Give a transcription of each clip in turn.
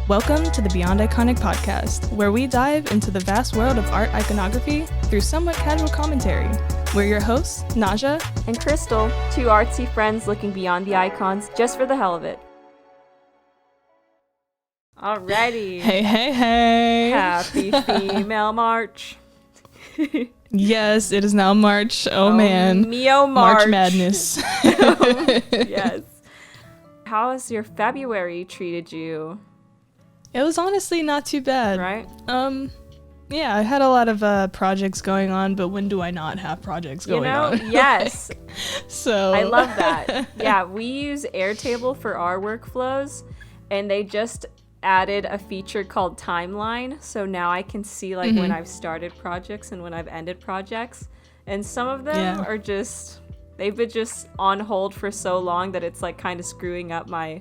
Welcome to the Beyond Iconic podcast, where we dive into the vast world of art iconography through somewhat casual commentary. We're your hosts, Naja and Crystal, two artsy friends looking beyond the icons just for the hell of it. Alrighty. Hey. Happy Female March. Yes, it is now March. Oh man. March Madness. Yes. How has your February treated you? It was honestly not too bad. Right? Yeah, I had a lot of projects going on, but when do I not have projects going on? Yes. So I love that. Yeah, we use Airtable for our workflows, and they just added a feature called Timeline. So now I can see like when I've started projects and when I've ended projects. And some of them are just, they've been just on hold for so long that it's like kind of screwing up my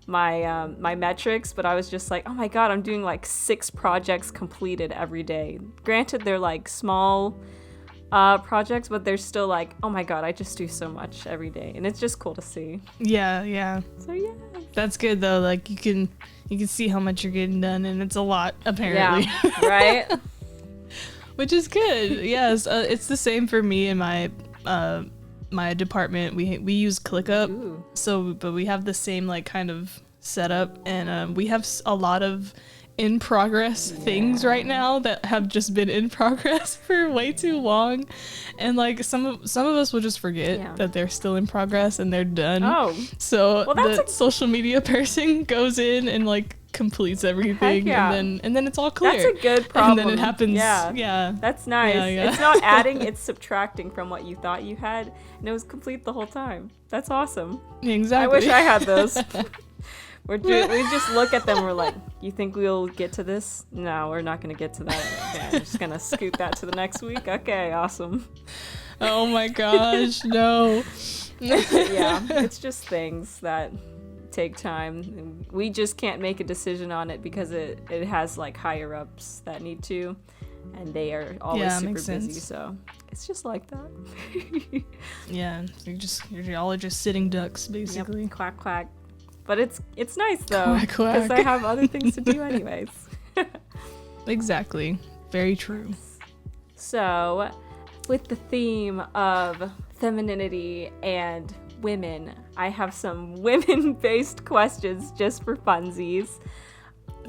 metrics. But I was just like, oh my god, I'm doing like 6 projects completed every day. Granted, they're like small projects, but they're still like, oh my god, I just do so much every day, and it's just cool to see. Yeah. So yeah, that's good though. Like you can see how much you're getting done, and it's a lot apparently. Yeah, right. Which is good. Yes, it's the same for me in my department. We use ClickUp. Ooh. But we have the same like kind of setup, and we have a lot of in progress things right now that have just been in progress for way too long, and like some of us will just forget that they're still in progress and they're done. So the social media person goes in and like completes everything, and then it's all clear. That's a good problem. And then it happens. Yeah. That's nice. Yeah. It's not adding, it's subtracting from what you thought you had, and it was complete the whole time. That's awesome. Exactly. I wish I had those. We just look at them, we're like, you think we'll get to this? No, we're not going to get to that. Okay, I'm just going to scoot that to the next week. Okay, awesome. Oh my gosh, no. Yeah, it's just things that take time. We just can't make a decision on it because it has like higher ups that need to, and they are always super busy, so it's just like that. Yeah, y'all are just sitting ducks basically. Yep, quack quack. But it's nice though, because I have other things to do anyways. Exactly. Very true. So, with the theme of femininity and women, I have some women-based questions just for funsies.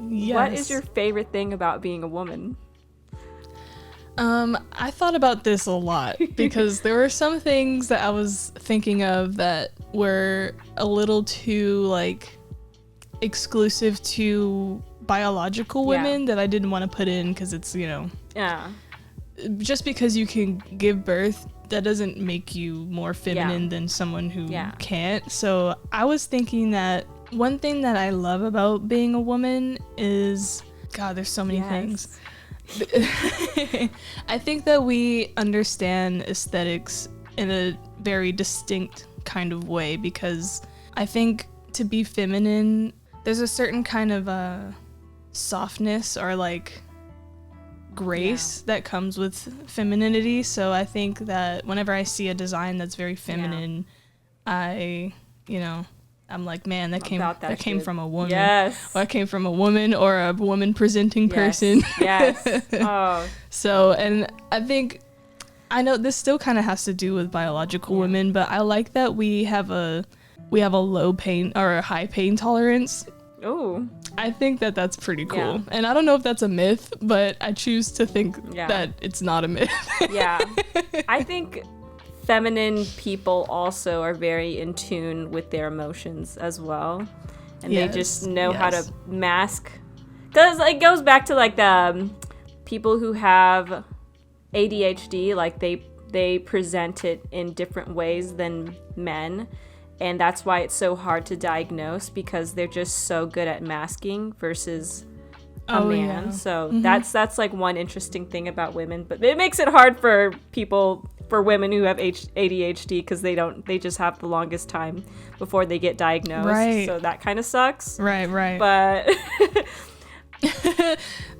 Yes. What is your favorite thing about being a woman? I thought about this a lot because there were some things that I was thinking of that were a little too like exclusive to biological women that I didn't want to put in because it's, just because you can give birth, that doesn't make you more feminine than someone who can't. So I was thinking that one thing that I love about being a woman is, God, there's so many things. I think that we understand aesthetics in a very distinct kind of way, because I think to be feminine, there's a certain kind of softness or like grace that comes with femininity. So I think that whenever I see a design that's very feminine, I'm like, man, that came from a woman. Yes. Or I came from a woman or a woman presenting person. Yes. Oh. So, and I know this still kind of has to do with biological women, but I like that we have a low pain or a high pain tolerance. Oh. I think that that's pretty cool. Yeah. And I don't know if that's a myth, but I choose to think that it's not a myth. Yeah. I think feminine people also are very in tune with their emotions as well, and they just know how to mask, because it goes back to like the people who have ADHD, like they present it in different ways than men, and that's why it's so hard to diagnose, because they're just so good at masking versus a man. So that's like one interesting thing about women, but it makes it hard for women who have ADHD, because they just have the longest time before they get diagnosed. Right. So that kind of sucks. Right. But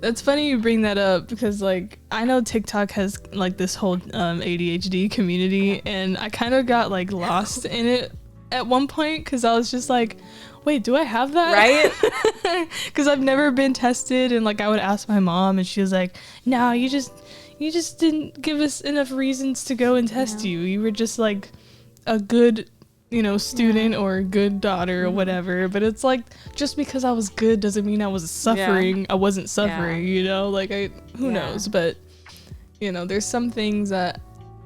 that's funny you bring that up, because like I know TikTok has like this whole ADHD community, and I kind of got like lost in it at one point, because I was just like, wait, do I have that? Right? Because I've never been tested, and like I would ask my mom, and she was like, no, you just didn't give us enough reasons to go and test you. You were just like a good, student or a good daughter or whatever. But it's like, just because I was good doesn't mean I was suffering. I wasn't suffering, like who knows? But there's some things that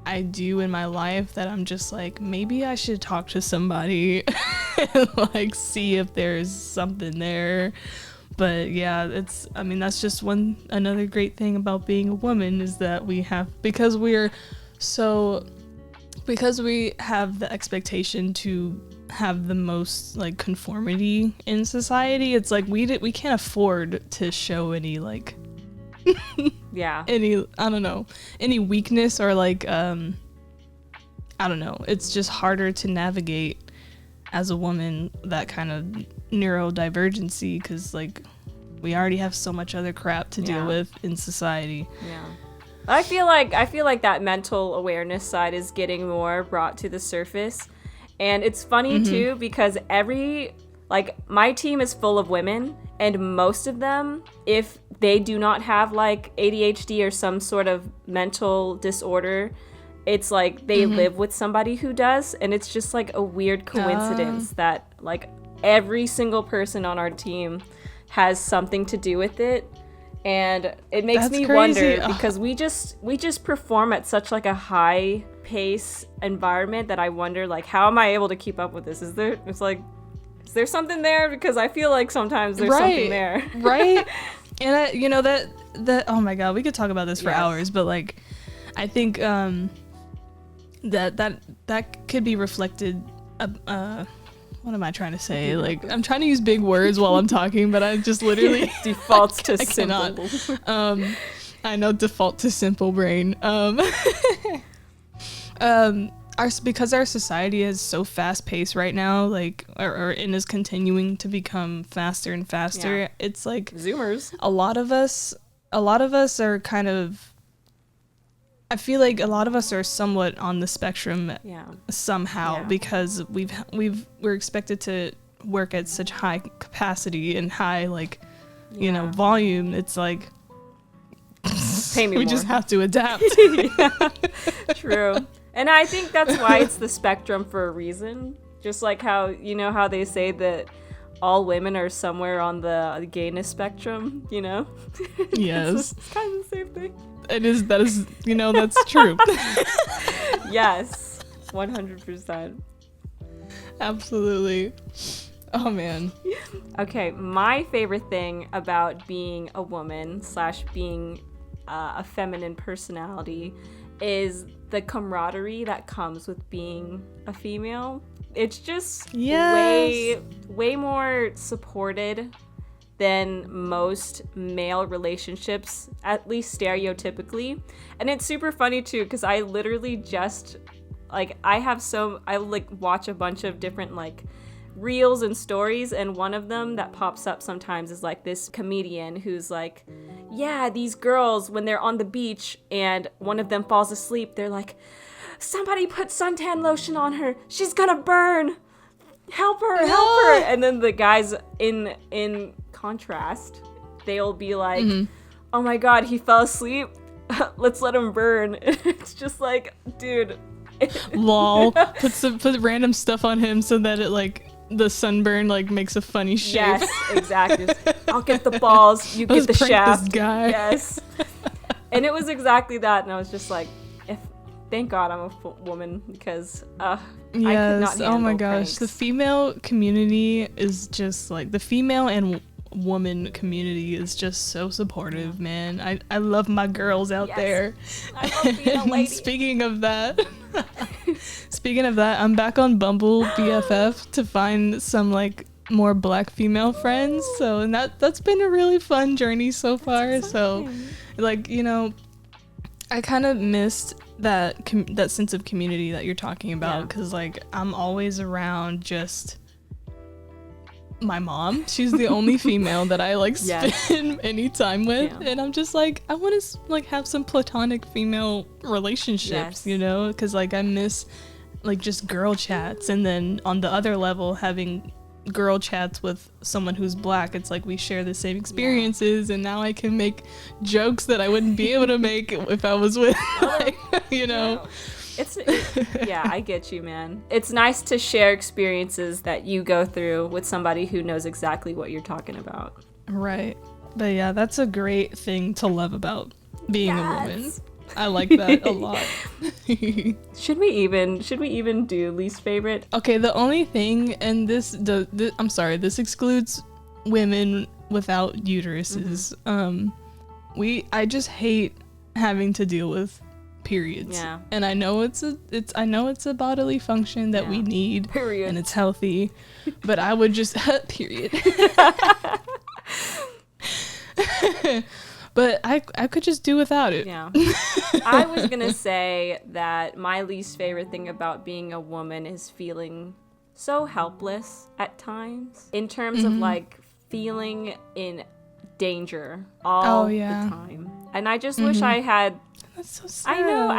I do in my life that I'm just like, maybe I should talk to somebody and like see if there's something there. But yeah, that's just another great thing about being a woman is that because we have the expectation to have the most like conformity in society. It's like we can't afford to show any like any weakness or like I don't know. It's just harder to navigate as a woman, that kind of neurodivergency, because like we already have so much other crap to deal with in society. I feel like that mental awareness side is getting more brought to the surface, and it's funny too because my team is full of women, and most of them, if they do not have like ADHD or some sort of mental disorder, it's like they live with somebody who does, and it's just like a weird coincidence that like every single person on our team has something to do with it. And it makes me wonder, because we just perform at such like a high pace environment that I wonder, like, how am I able to keep up with this? Is there something there? Because I feel like sometimes there's something there. Right. And that oh my god, we could talk about this for hours, but like I think that could be reflected what am I trying to say? Like, I'm trying to use big words while I'm talking, but I just literally defaults to simple. I know, default to simple brain. Because our society is so fast paced right now, like, and is continuing to become faster and faster. It's like Zoomers. A lot of us are kind of. I feel like a lot of us are somewhat on the spectrum somehow because we're expected to work at such high capacity and high volume. It's like pay me we more. Just have to adapt. True. And I think that's why it's the spectrum for a reason. Just like how how they say that all women are somewhere on the gayness spectrum, Yes. It's kind of the same thing. That is, that's true. Yes, 100%. Absolutely. Oh, man. Okay, my favorite thing about being a woman / being a feminine personality is the camaraderie that comes with being a female. It's just way more supported than most male relationships, at least stereotypically. And it's super funny too, because I literally just I watch a bunch of different like reels and stories, and one of them that pops up sometimes is like this comedian who's like, yeah, these girls, when they're on the beach and one of them falls asleep, they're like, somebody put suntan lotion on her, she's gonna burn, help her. And then the guys in contrast, they'll be like, oh my god, he fell asleep, let's let him burn. It's just like, dude. Lol. Put random stuff on him so that it like the sunburn like makes a funny shape. Yes, exactly. I'll get the balls, you get the shaft. This guy. Yes. And it was exactly that, and I was just like, thank God I'm a woman, because I could not handle oh my gosh, pranks. the female community is just like, the female and woman community is just so supportive, man. I love my girls out there. I love being a lady. Speaking of that, I'm back on Bumble BFF to find some like more black female friends. So, and that's been a really fun journey so far. So, like, I kind of missed that sense of community that you're talking about, because like I'm always around just my mom. She's the only female that I like spend any time with, and I'm just like, I want to like have some platonic female relationships, because like I miss like just girl chats, and then on the other level having girl chats with someone who's black, it's like we share the same experiences, and now I can make jokes that I wouldn't be able to make if I was with, like, you know. Yeah, I get you, man. It's nice to share experiences that you go through with somebody who knows exactly what you're talking about. Right. But yeah, that's a great thing to love about being a woman. I like that a lot. Should we even do least favorite? Okay, the only thing, and I'm sorry, this excludes women without uteruses. I just hate having to deal with periods. Yeah. And I know it's a bodily function that we need. Period. And it's healthy. But I would just period. But I could just do without it. Yeah. I was going to say that my least favorite thing about being a woman is feeling so helpless at times in terms of like feeling in danger all the time. And I just wish I had. That's so sad. I know.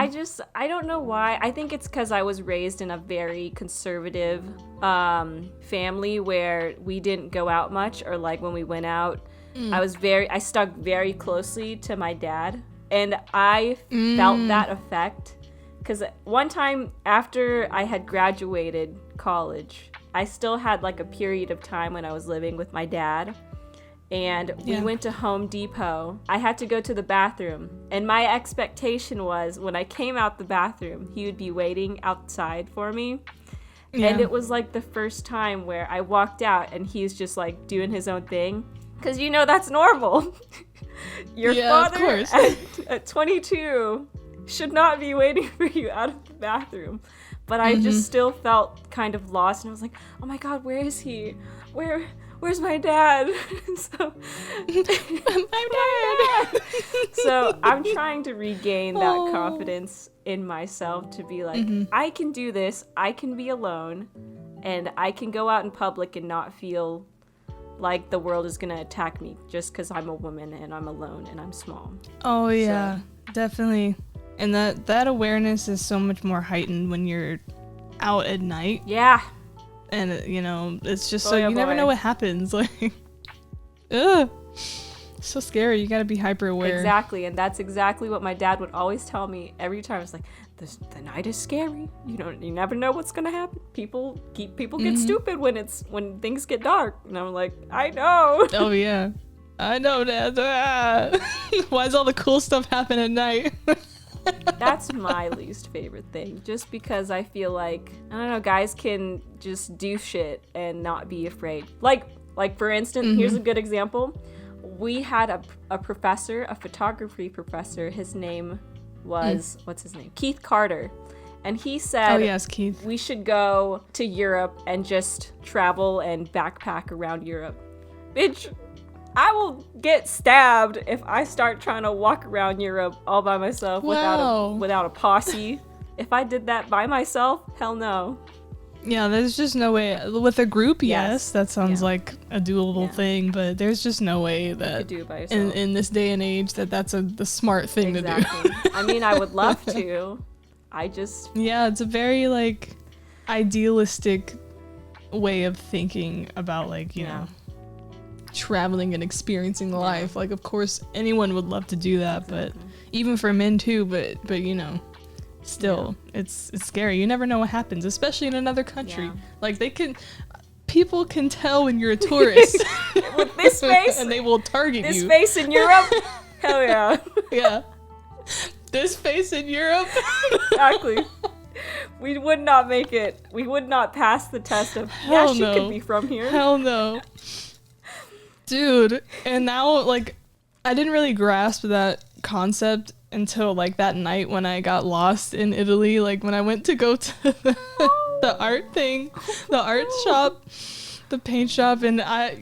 I don't know why. I think it's because I was raised in a very conservative family where we didn't go out much, or like when we went out, I stuck very closely to my dad, and I felt that effect because one time after I had graduated college, I still had like a period of time when I was living with my dad, and we went to Home Depot. I had to go to the bathroom, and my expectation was when I came out the bathroom, he would be waiting outside for me. Yeah. And it was like the first time where I walked out and he's just like doing his own thing. Because you know that's normal. Your father at 22 should not be waiting for you out of the bathroom. But I just still felt kind of lost, and I was like, oh my God, where is he? Where's my dad? So, my dad. So I'm trying to regain that confidence in myself to be like, I can do this, I can be alone, and I can go out in public and not feel like the world is gonna attack me just because I'm a woman and I'm alone and I'm small. Oh yeah, definitely. And that awareness is so much more heightened when you're out at night. Yeah. And you know, it's just you never know what happens. Like, ugh, so scary. You gotta be hyper aware. Exactly, and that's exactly what my dad would always tell me every time. It's like, the night is scary. You never know what's gonna happen. People get stupid when things get dark. And I'm like, I know. Oh yeah, I know, Dad. Why does all the cool stuff happen at night? That's my least favorite thing, just because I feel like, I don't know, guys can just do shit and not be afraid. Like for instance, here's a good example. We had a professor, a photography professor. His name was, what's his name? Keith Carter. And he said, oh yes, Keith, we should go to Europe and just travel and backpack around Europe. Bitch, I will get stabbed if I start trying to walk around Europe all by myself without a posse. If I did that by myself, hell no. Yeah, there's just no way. With a group, yes, that sounds like a doable thing, but there's just no way that you could do it by yourself. In this day and age that's the smart thing to do. I mean, I would love to. Yeah, it's a very like idealistic way of thinking about like, you know, traveling and experiencing life. Like, of course anyone would love to do that, but even for men too, but you know, still it's scary. You never know what happens, especially in another country. Like people can tell when you're a tourist with this face, and they will target you. This face in Europe. Hell yeah. Yeah, this face in Europe. Exactly. We would not make it. We would not pass the test of she could be from here. Hell no. Dude, and now like I didn't really grasp that concept until like that night when I got lost in Italy, like when I went to go to the art thing, the art shop, the paint shop, and I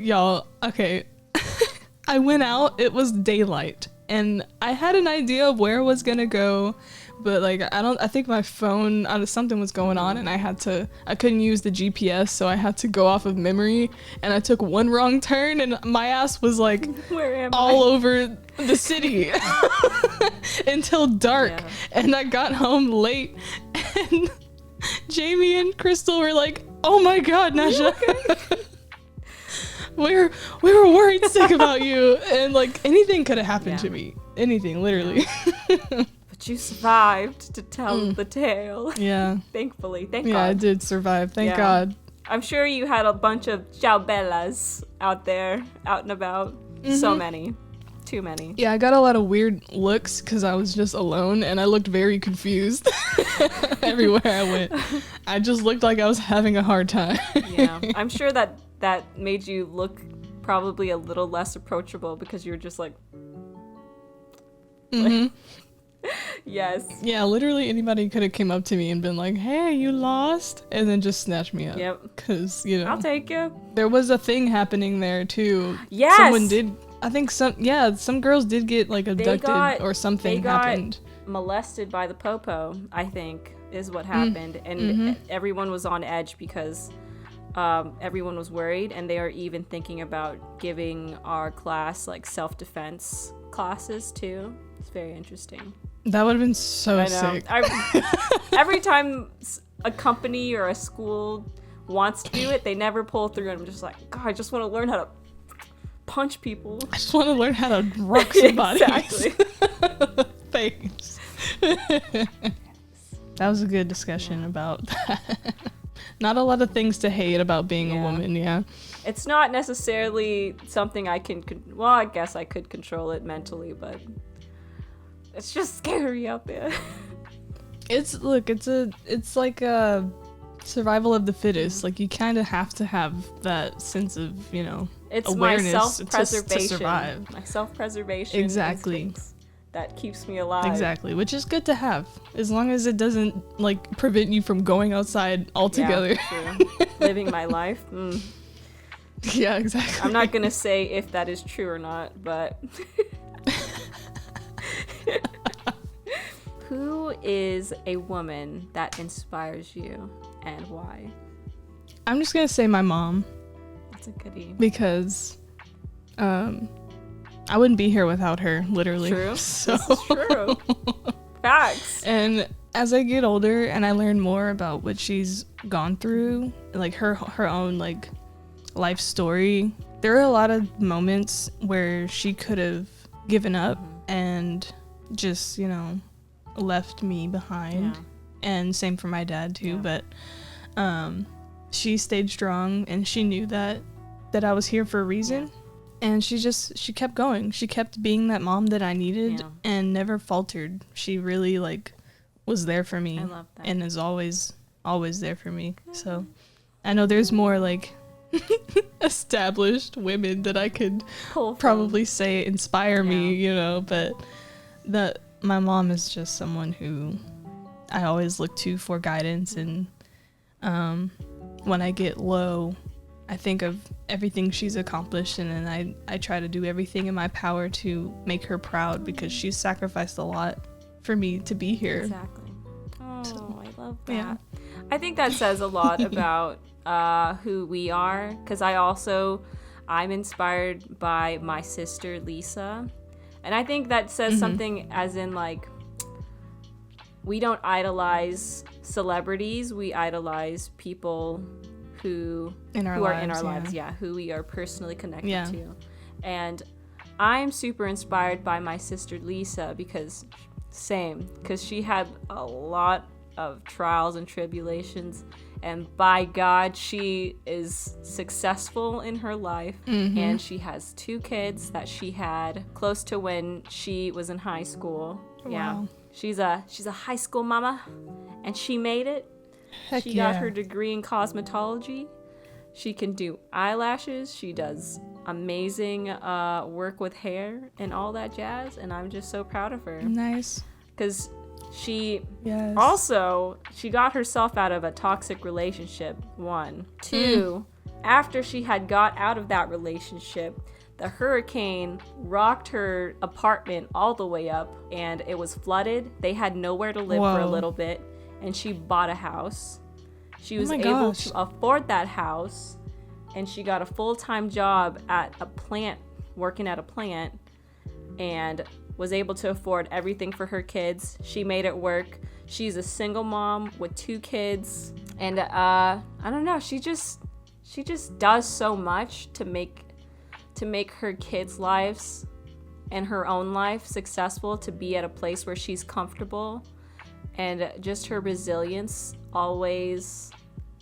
went out, it was daylight, and I had an idea of where I was gonna go, but like I think my phone, something was going on, and I couldn't use the GPS, so I had to go off of memory, and I took one wrong turn, and my ass was like all over the city until dark, and I got home late, and Jamie and Crystal were like, oh my God, Naja. we were worried sick about you, and like anything could have happened to me. Anything, literally. Yeah. But you survived to tell the tale. Yeah. Thankfully, thank God. Yeah, I did survive. Thank God. I'm sure you had a bunch of ciao bellas out there, out and about. So many. Too many. Yeah, I got a lot of weird looks because I was just alone and I looked very confused everywhere I went. I just looked like I was having a hard time. Yeah, I'm sure that made you look probably a little less approachable because you were just like... Yes. Yeah, literally anybody could have came up to me and been like, hey, you lost? And then just snatched me up. Yep. Because, you know. I'll take you. There was a thing happening there, too. Yes! Someone did... I think some girls did get like abducted or something happened. Molested by the popo, I think, is what happened. And everyone was on edge because everyone was worried, and they are even thinking about giving our class like self-defense classes too. It's very interesting. That would have been so sick. Every time a company or a school wants to do it, they never pull through, and I'm just like, God, I just want to learn how to punch people. I just want to learn how to rock somebody. Exactly. Thanks. That was a good discussion about that. Not a lot of things to hate about being a woman, It's not necessarily something I can... Well, I guess I could control it mentally, but it's just scary out there. It's like a survival of the fittest. Like, you kind of have to have that sense of, it's awareness my self-preservation. to survive. My self-preservation. Exactly. That keeps me alive. Exactly, which is good to have, as long as it doesn't like prevent you from going outside altogether. Yeah, true. Living my life. Yeah, exactly. I'm not gonna say if that is true or not, but who is a woman that inspires you and why? I'm just gonna say my mom. That's a goodie. Because I wouldn't be here without her, literally. True. So. This is true. Facts. And as I get older and I learn more about what she's gone through, like her own like life story, there are a lot of moments where she could have given up and just, left me behind. Yeah. And same for my dad too, but she stayed strong and she knew that I was here for a reason. Yeah. And she kept going. She kept being that mom that I needed and never faltered. She really was there for me. I love that. And is always there for me. So I know there's more established women that I could probably say inspire me, but my mom is just someone who I always look to for guidance. And when I get low, I think of everything she's accomplished, and then I try to do everything in my power to make her proud because she's sacrificed a lot for me to be here. Exactly. Oh, I love that. Yeah. I think that says a lot about who we are, because I'm inspired by my sister Lisa, and I think that says something as in we don't idolize celebrities, we idolize people who are in our lives, who we are personally connected to. And I'm super inspired by my sister Lisa because she had a lot of trials and tribulations, and by God, she is successful in her life, and she has 2 kids that she had close to when she was in high school. Wow. Yeah, she's a high school mama, and she made it. Heck she got her degree in cosmetology. She can do eyelashes. She does amazing work with hair and all that jazz. And I'm just so proud of her. Nice. Because she got herself out of a toxic relationship, 1. 2, after she had got out of that relationship, the hurricane rocked her apartment all the way up and it was flooded. They had nowhere to live for a little bit. And she bought a house. She was able to afford that house, and she got a full-time job at a plant, working at a plant, and was able to afford everything for her kids. She made it work. She's a single mom with 2 kids, and I don't know, she just does so much to make to make her kids' lives and her own life successful, to be at a place where she's comfortable. And just her resilience always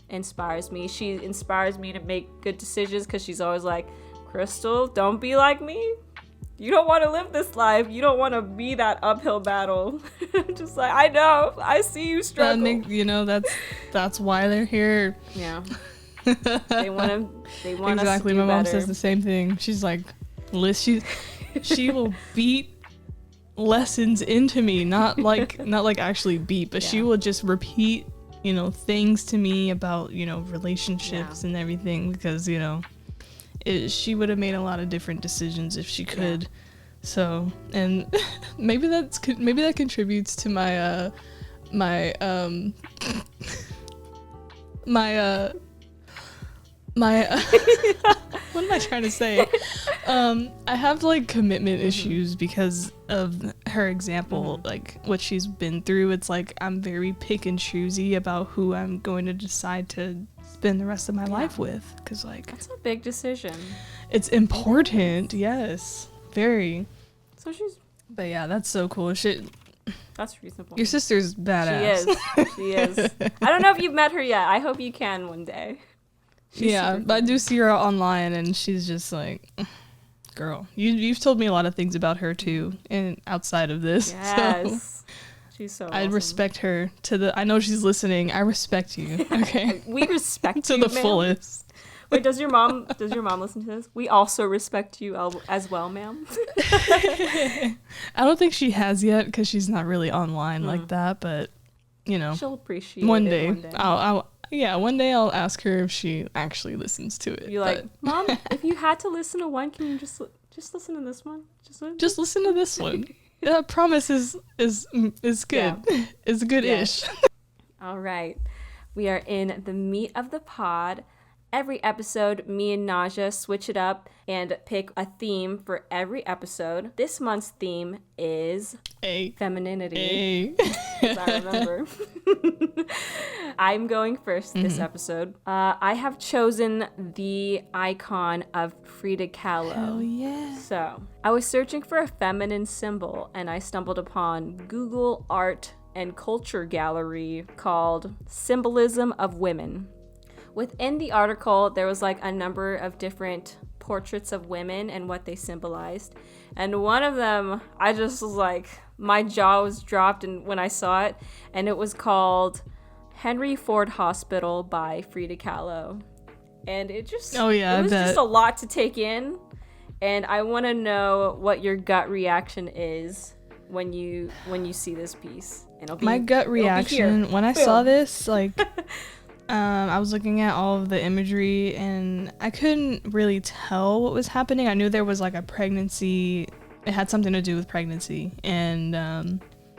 inspires me. She inspires me to make good decisions because she's always like, Crystal, don't be like me. You don't want to live this life. You don't want to be that uphill battle. Just like, I know. I see you struggle. You know, that's why they're here. Yeah. They want exactly. us to do my mom better. says the same thing. She's like, Liz, she will beat lessons into me, not like actually beat, but she will just repeat, you know, things to me about, you know, relationships and everything, because, you know, she would have made a lot of different decisions if she could. Yeah. So, and maybe that contributes to my what am I trying to say? I have like commitment issues because of her example, like what she's been through. It's like I'm very pick and choosy about who I'm going to decide to spend the rest of my life with, because like that's a big decision. It's important, yes, very. So but yeah, that's so cool. That's reasonable. Your sister's badass. She is. I don't know if you've met her yet. I hope you can one day. But I do see her online, and she's just like, girl, you've told me a lot of things about her too, and outside of this. Yes. So she's so awesome. I respect her I know she's listening. I respect you. Okay. We respect to you the fullest. Wait, does your mom listen to this? We also respect you as well, ma'am. I don't think she has yet, because she's not really online like that, but you know, she'll appreciate one it day. One day. I'll ask her if she actually listens to it. You're like, Mom, if you had to listen to one, can you just listen to this one? Just listen to this one. That promise is good. Yeah. It's good-ish. Yeah. All right. We are in the meat of the pod. Every episode, me and Naja switch it up and pick a theme for every episode. This month's theme is femininity. As I remember. I'm going first this episode. I have chosen the icon of Frida Kahlo. Hell yeah. So, I was searching for a feminine symbol, and I stumbled upon Google Art and Culture Gallery called Symbolism of Women. Within the article, there was like a number of different portraits of women and what they symbolized. And one of them, I just was like, my jaw was dropped when I saw it. And it was called Henry Ford Hospital by Frida Kahlo. And it just, it was just a lot to take in. And I want to know what your gut reaction is when you see this piece. And my gut reaction when I saw this, like... I was looking at all of the imagery, and I couldn't really tell what was happening. I knew there was like a pregnancy. It had something to do with pregnancy, and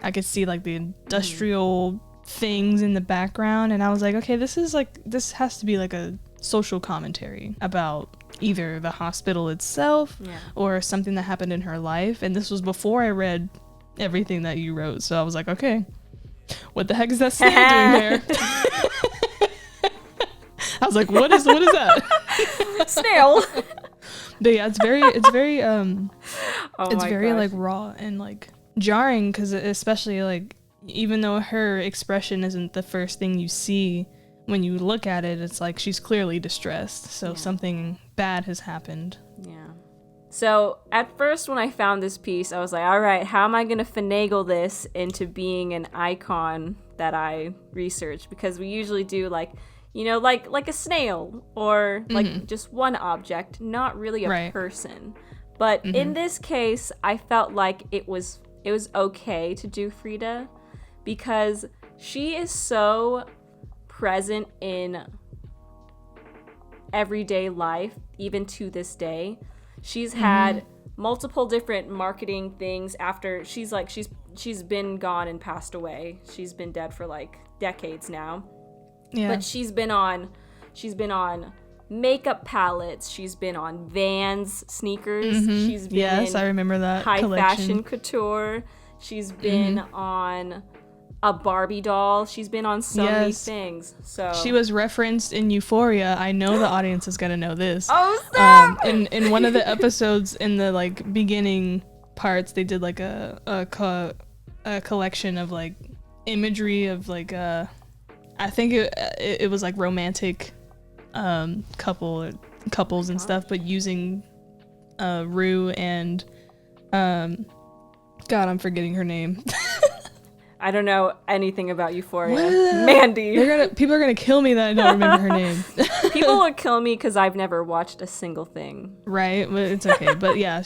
I could see like the industrial things in the background, and I was like, okay, this has to be like a social commentary about either the hospital itself or something that happened in her life. And this was before I read everything that you wrote, so I was like, okay, what the heck is that snail doing there? I was like, what is that? Snail. But yeah, it's very like raw and like jarring, because especially like, even though her expression isn't the first thing you see when you look at it, it's like she's clearly distressed. So something bad has happened. Yeah. So at first when I found this piece, I was like, all right, how am I going to finagle this into being an icon that I research? Because we usually do like, you know, like a snail or like just one object, not really a person. But in this case, I felt like it was okay to do Frida, because she is so present in everyday life, even to this day. She's had multiple different marketing things after she's been gone and passed away. She's been dead for like decades now. Yeah. But she's been on makeup palettes. She's been on Vans sneakers. She's been I remember that high collection. Fashion couture. She's been on a Barbie doll. She's been on so many things. So she was referenced in Euphoria. I know the audience is gonna know this. Oh, stop! In one of the episodes, in the like beginning parts, they did like a collection of like imagery of like I think it was like romantic couples and stuff, but using Rue and God, I'm forgetting her name. I don't know anything about Euphoria. Mandy. People are gonna kill me that I don't remember her name. People will kill me because I've never watched a single thing. Right, but it's okay. But yeah,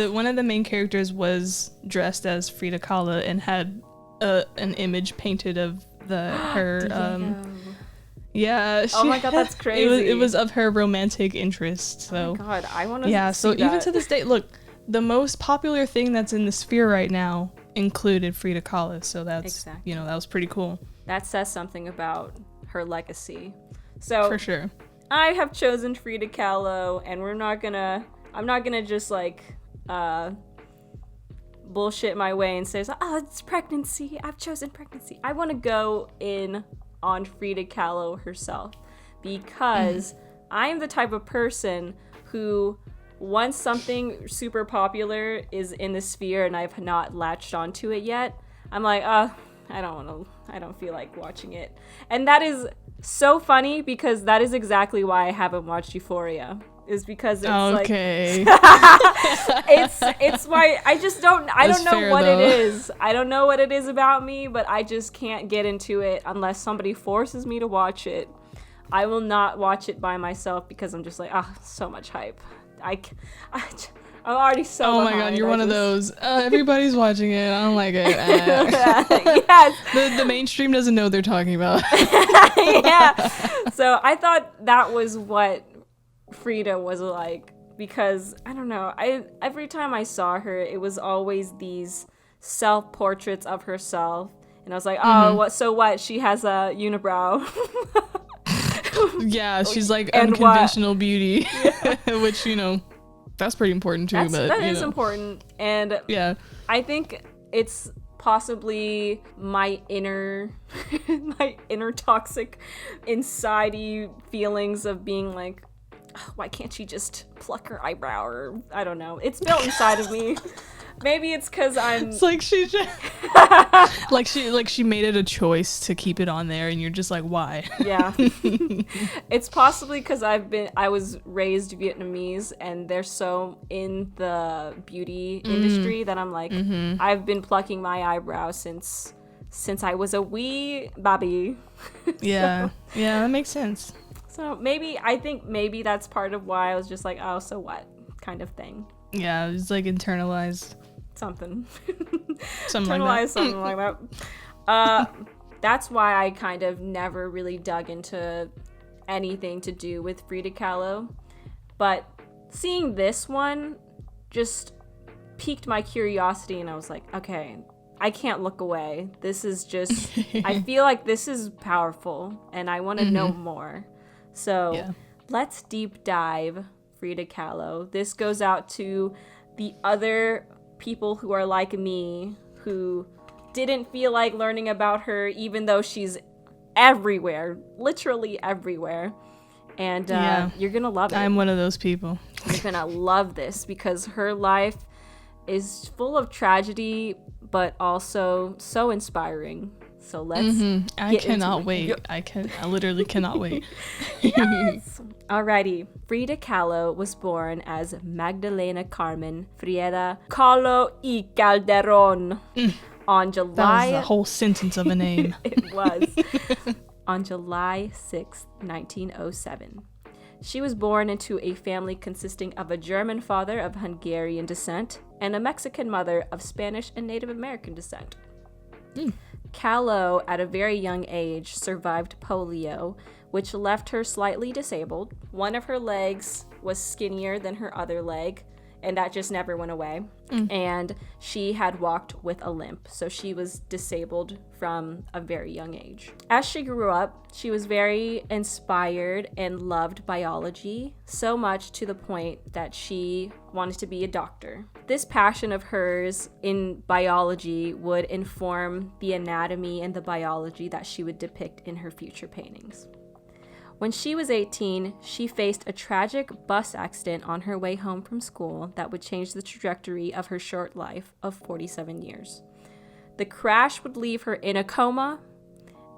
one of the main characters was dressed as Frida Kahlo and had an image painted of her. Yeah. Oh my god, that's crazy. It was of her romantic interest. So. Oh my god, I want to. Yeah. So see that. Even to this day, look, the most popular thing that's in the sphere right now included Frida Kahlo. So that's that was pretty cool. That says something about her legacy. So for sure, I have chosen Frida Kahlo, and I'm not gonna just like bullshit my way and say, oh, it's pregnancy. I've chosen pregnancy. I want to go in on Frida Kahlo herself because I am the type of person who, once something super popular is in the sphere and I've not latched onto it yet, I'm like, I don't feel like watching it. And that is so funny because that is exactly why I haven't watched Euphoria. Is because it's it's why I just don't know what it is. I don't know what it is about me, but I just can't get into it unless somebody forces me to watch it. I will not watch it by myself because I'm just like, so much hype. I'm already so Oh behind. my god, you're one of those. Everybody's watching it. I don't like it. Yes. The mainstream doesn't know what they're talking about. Yeah. So I thought that was what Frida was like, because I don't know, every time I saw her, it was always these self-portraits of herself, and I was like, what, she has a unibrow. Yeah, she's like unconventional beauty. Which that's pretty important too. That is important, and yeah, I think it's possibly my inner toxic insidey feelings of being like, why can't she just pluck her eyebrow? Or I don't know. It's built inside of me. Maybe it's because I'm. It's like she just she made it a choice to keep it on there, and you're just like, why? Yeah. It's possibly because I was raised Vietnamese, and they're so in the beauty industry that I'm like, I've been plucking my eyebrow since I was a wee baby. Yeah. Yeah, that makes sense. So I think maybe that's part of why I was just like, oh, so what kind of thing. Yeah, it's like internalized. Something like that. That's why I kind of never really dug into anything to do with Frida Kahlo. But seeing this one just piqued my curiosity, and I was like, okay, I can't look away. This is just, I feel like this is powerful, and I want to know more. So let's deep dive Frida Kahlo. This goes out to the other people who are like me, who didn't feel like learning about her, even though she's everywhere, literally everywhere. And you're gonna love it. I'm one of those people. You're gonna love this because her life is full of tragedy, but also so inspiring. So let's I cannot wait. I literally cannot wait. Yes. Alrighty. Frida Kahlo was born as Magdalena Carmen Frida Kahlo y Calderon on July... That was a whole sentence of a name. It was. On July 6, 1907. She was born into a family consisting of a German father of Hungarian descent and a Mexican mother of Spanish and Native American descent. Kahlo, at a very young age, survived polio, which left her slightly disabled. One of her legs was skinnier than her other leg, and that just never went away. And she had walked with a limp, so she was disabled from a very young age. As she grew up, she was very inspired and loved biology, so much to the point that she wanted to be a doctor. This passion of hers in biology would inform the anatomy and the biology that she would depict in her future paintings. When she was 18, she faced a tragic bus accident on her way home from school that would change the trajectory of her short life of 47 years. The crash would leave her in a coma,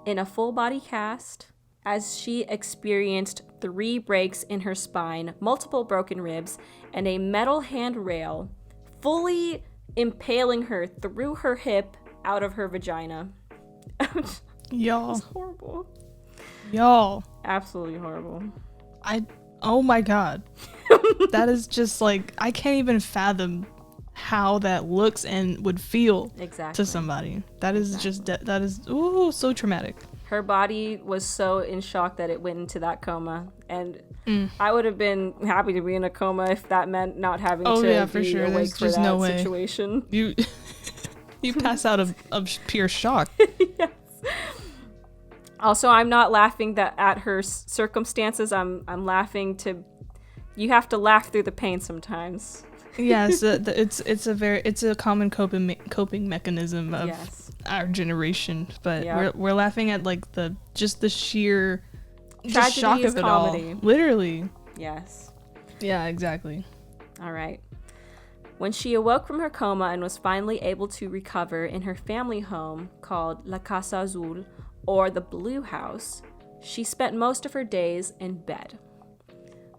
in a full body cast, as she experienced 3 breaks in her spine, multiple broken ribs, and a metal handrail fully impaling her through her hip out of her vagina. Y'all. It's horrible. Y'all. Absolutely horrible. Oh my God. That is just like, I can't even fathom how that looks and would feel to somebody. That is just, that is, ooh, so traumatic. Her body was so in shock that it went into that coma. And I would have been happy to be in a coma if that meant not having to be awake There's for just that situation. You pass out of pure shock. Yes. Also, I'm not laughing at her circumstances. I'm laughing to. You have to laugh through the pain sometimes. Yes, it's a common coping mechanism of our generation. But we're laughing at like the sheer tragedy shock is of it comedy. all. Literally. Yes. Yeah, exactly. All right. When she awoke from her coma and was finally able to recover in her family home called La Casa Azul, or the Blue House, she spent most of her days in bed.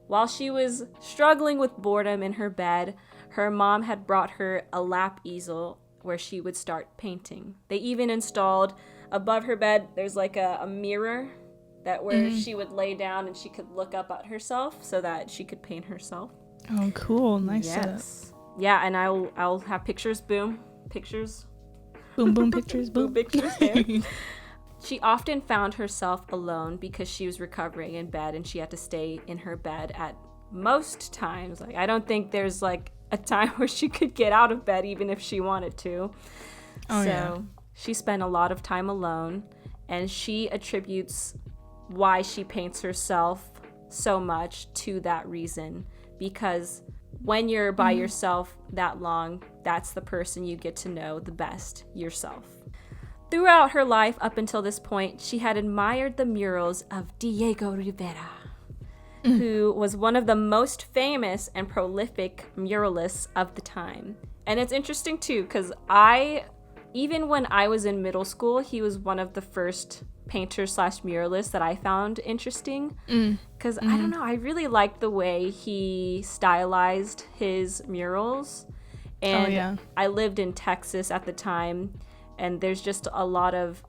While she was struggling with boredom in her bed, her mom had brought her a lap easel where she would start painting. They even installed above her bed, there's like a mirror that where she would lay down and she could look up at herself so that she could paint herself. Oh, cool. Nice setup. Yeah, and I'll have pictures, boom, pictures. Boom, boom, pictures, boom. Pictures there. She often found herself alone because she was recovering in bed and she had to stay in her bed at most times. Like, I don't think there's like a time where she could get out of bed even if she wanted to. She spent a lot of time alone, and she attributes why she paints herself so much to that reason, because when you're by yourself that long, that's the person you get to know the best, yourself. Throughout her life up until this point, she had admired the murals of Diego Rivera, who was one of the most famous and prolific muralists of the time. And it's interesting too, because even when I was in middle school, he was one of the first painters/muralists that I found interesting. Because I don't know, I really liked the way he stylized his murals. And I lived in Texas at the time, and there's just a lot of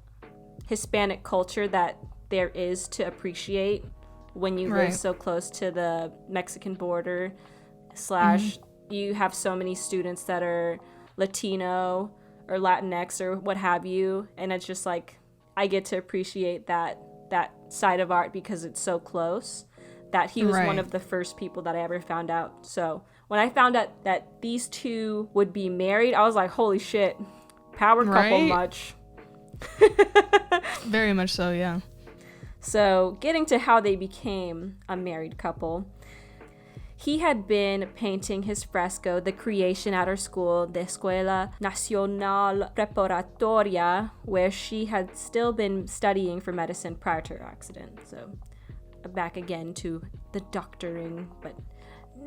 Hispanic culture that there is to appreciate when you live so close to the Mexican border / you have so many students that are Latino or Latinx or what have you, and it's just like I get to appreciate that side of art because it's so close. That he was one of the first people that I ever found out. So when I found out that these two would be married, I was like, holy shit, power couple much. Very much so, yeah. So getting to how they became a married couple, he had been painting his fresco, The Creation, at her school, the Escuela Nacional Preparatoria, where she had still been studying for medicine prior to her accident. So back again to the doctoring, but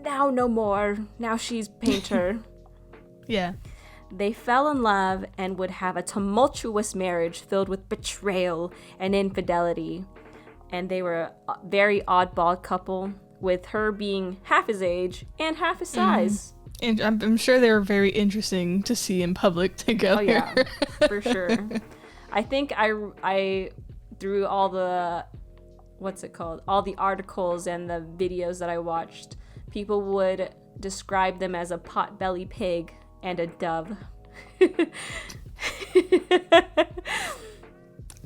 now no more. Now she's painter. Yeah. They fell in love and would have a tumultuous marriage filled with betrayal and infidelity. And they were a very oddball couple, with her being half his age and half his size. And I'm sure they were very interesting to see in public together. Oh yeah, for sure. I think I through all the all the articles and the videos that I watched, people would describe them as a pot-bellied pig and a dove.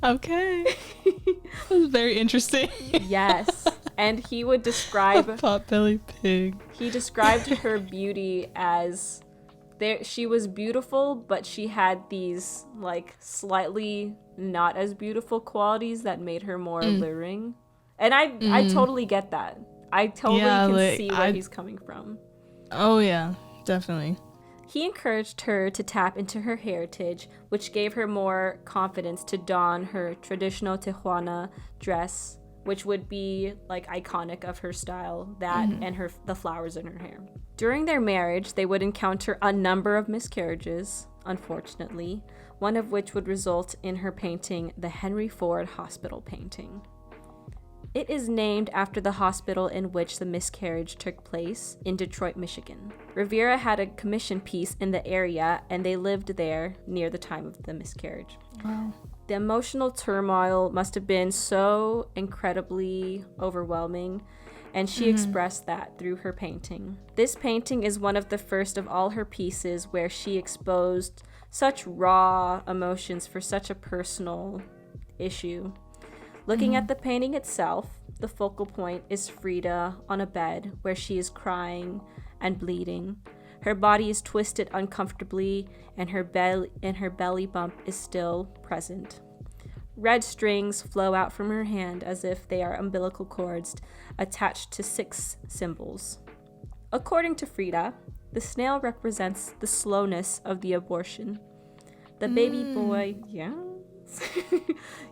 Okay. That was very interesting. Yes. And he would describe a pot-bellied pig. He described her beauty as she was beautiful, but she had these like slightly not as beautiful qualities that made her more alluring. And I totally get that. I totally can see where he's coming from. Oh yeah, definitely. He encouraged her to tap into her heritage, which gave her more confidence to don her traditional Tijuana dress, which would be like iconic of her style, and the flowers in her hair. During their marriage, they would encounter a number of miscarriages, unfortunately, one of which would result in her painting the Henry Ford Hospital painting. It is named after the hospital in which the miscarriage took place in Detroit, Michigan. Rivera had a commission piece in the area, and they lived there near the time of the miscarriage. Wow. The emotional turmoil must have been so incredibly overwhelming, and she expressed that through her painting. This painting is one of the first of all her pieces where she exposed such raw emotions for such a personal issue. Looking at the painting itself, the focal point is Frida on a bed where she is crying and bleeding. Her body is twisted uncomfortably, and her belly bump is still present. Red strings flow out from her hand as if they are umbilical cords attached to 6 symbols. According to Frida, the snail represents the slowness of the abortion. The baby boy,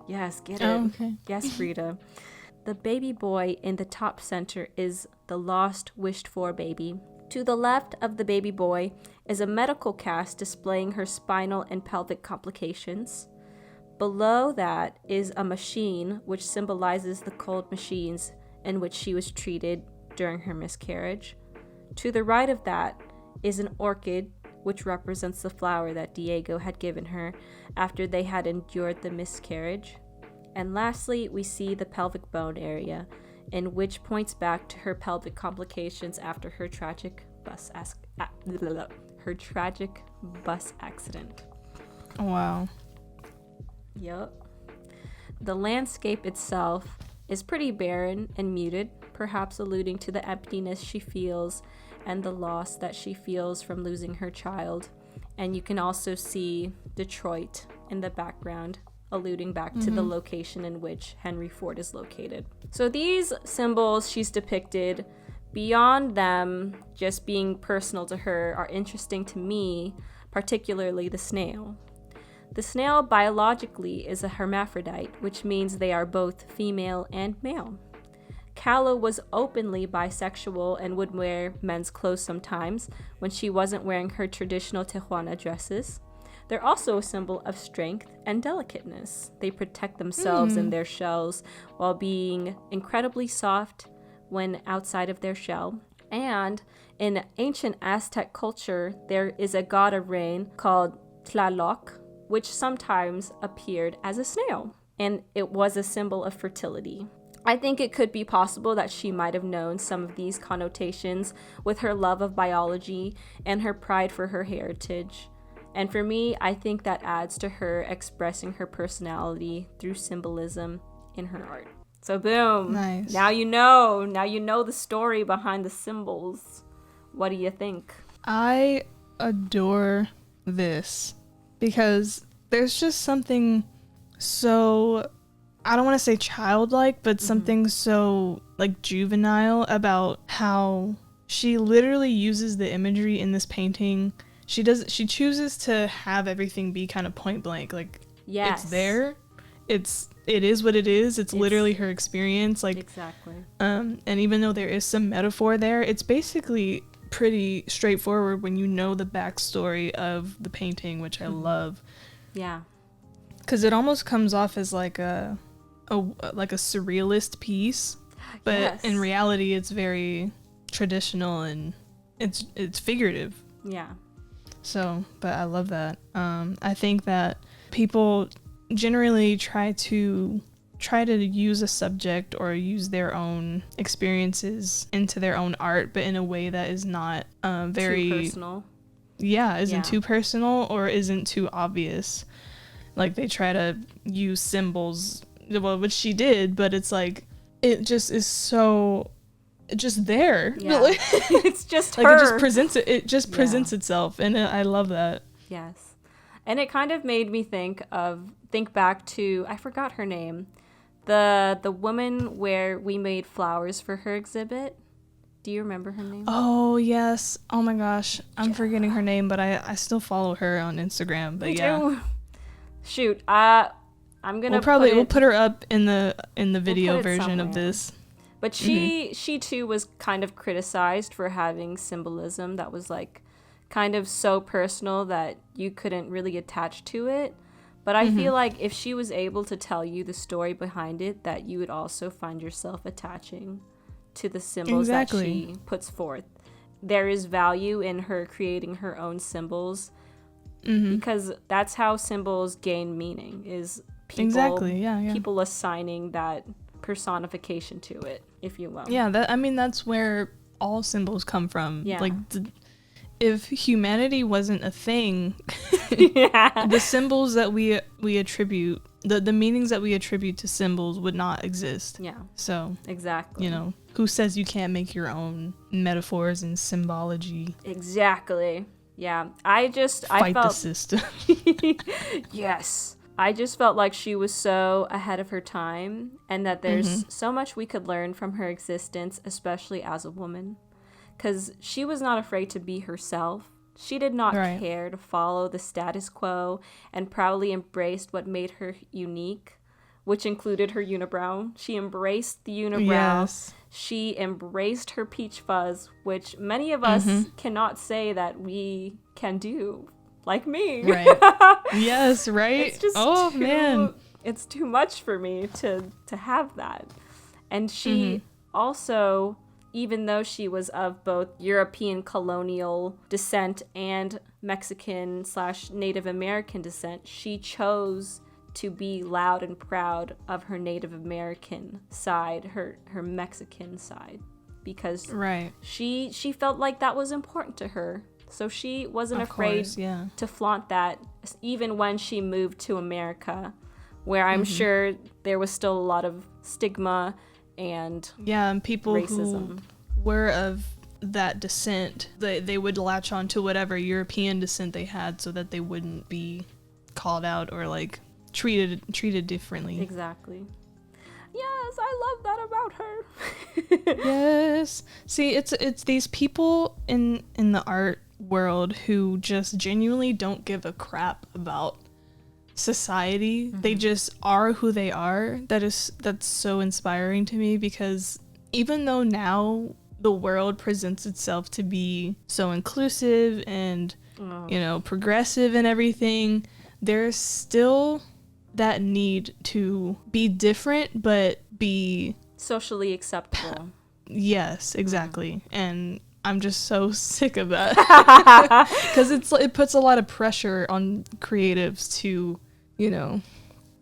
yes, get it. Oh, okay. Yes, Frida. The baby boy in the top center is the lost, wished-for baby. To the left of the baby boy is a medical cast displaying her spinal and pelvic complications. Below that is a machine which symbolizes the cold machines in which she was treated during her miscarriage. To the right of that is an orchid, which represents the flower that Diego had given her after they had endured the miscarriage. And lastly, we see the pelvic bone area, in which points back to her pelvic complications after her tragic bus accident. Wow. Yup. The landscape itself is pretty barren and muted, perhaps alluding to the emptiness she feels and the loss that she feels from losing her child. And you can also see Detroit in the background, alluding back to the location in which Henry Ford is located. So these symbols she's depicted, beyond them just being personal to her, are interesting to me, particularly the snail. The snail biologically is a hermaphrodite, which means they are both female and male. Kahlo was openly bisexual and would wear men's clothes sometimes when she wasn't wearing her traditional Tijuana dresses. They're also a symbol of strength and delicateness. They protect themselves in their shells while being incredibly soft when outside of their shell. And in ancient Aztec culture, there is a god of rain called Tlaloc, which sometimes appeared as a snail, and it was a symbol of fertility. I think it could be possible that she might have known some of these connotations with her love of biology and her pride for her heritage. And for me, I think that adds to her expressing her personality through symbolism in her art. So boom. Nice. Now you know the story behind the symbols. What do you think? I adore this because there's just something so, I don't want to say childlike, but something so like juvenile about how she literally uses the imagery in this painting. She chooses to have everything be kind of point blank. Like, yes, it's there. It is what it is. It's literally her experience. Like, exactly. And even though there is some metaphor there, it's basically pretty straightforward when you know the backstory of the painting, which I love. Yeah. Because it almost comes off as like a surrealist piece, but in reality, it's very traditional and it's figurative. Yeah. So, but I love that. I think that people generally try to use a subject or use their own experiences into their own art, but in a way that is not very too personal. Yeah, isn't too personal or isn't too obvious. Like they try to use symbols, well, which she did, but it's like it just is so just there. Yeah. It's just like her. It just presents itself, and I love that. Yes. And it kind of made me think back to, I forgot her name, the woman where we made flowers for her exhibit. Do you remember her name? Oh, yes. Oh my gosh. I'm forgetting her name, but I still follow her on Instagram. But too. Shoot. I'm gonna we'll put her up in the video version of this. But she too was kind of criticized for having symbolism that was like kind of so personal that you couldn't really attach to it. But I feel like if she was able to tell you the story behind it, that you would also find yourself attaching to the symbols that she puts forth. There is value in her creating her own symbols because that's how symbols gain meaning, is people assigning that personification to it, if you will. Yeah, that's where all symbols come from. Yeah. Like, if humanity wasn't a thing, the symbols that we attribute, the meanings that we attribute to symbols would not exist. Yeah. So exactly. Who says you can't make your own metaphors and symbology? Exactly. Yeah. I felt the system. Yes. I just felt like she was so ahead of her time, and that there's so much we could learn from her existence, especially as a woman. Because she was not afraid to be herself. She did not care to follow the status quo, and proudly embraced what made her unique, which included her unibrow. She embraced the unibrow. Yes. She embraced her peach fuzz, which many of us cannot say that we can do, like me. Right. Yes, right? It's just it's too much for me to have that. And she also, even though she was of both European colonial descent and Mexican/Native American descent, she chose to be loud and proud of her Native American side, her Mexican side, because she felt like that was important to her. So she wasn't afraid to flaunt that, even when she moved to America, where I'm sure there was still a lot of stigma and people racism. Who were of that descent, they would latch on to whatever European descent they had so that they wouldn't be called out or like treated differently. Exactly. Yes, I love that about her. Yes. See, it's these people in the art world who just genuinely don't give a crap about society. They just are who they are. That's so inspiring to me, because even though now the world presents itself to be so inclusive and progressive and everything, there's still that need to be different but be socially acceptable. Yes, exactly. And I'm just so sick of that, because it puts a lot of pressure on creatives to,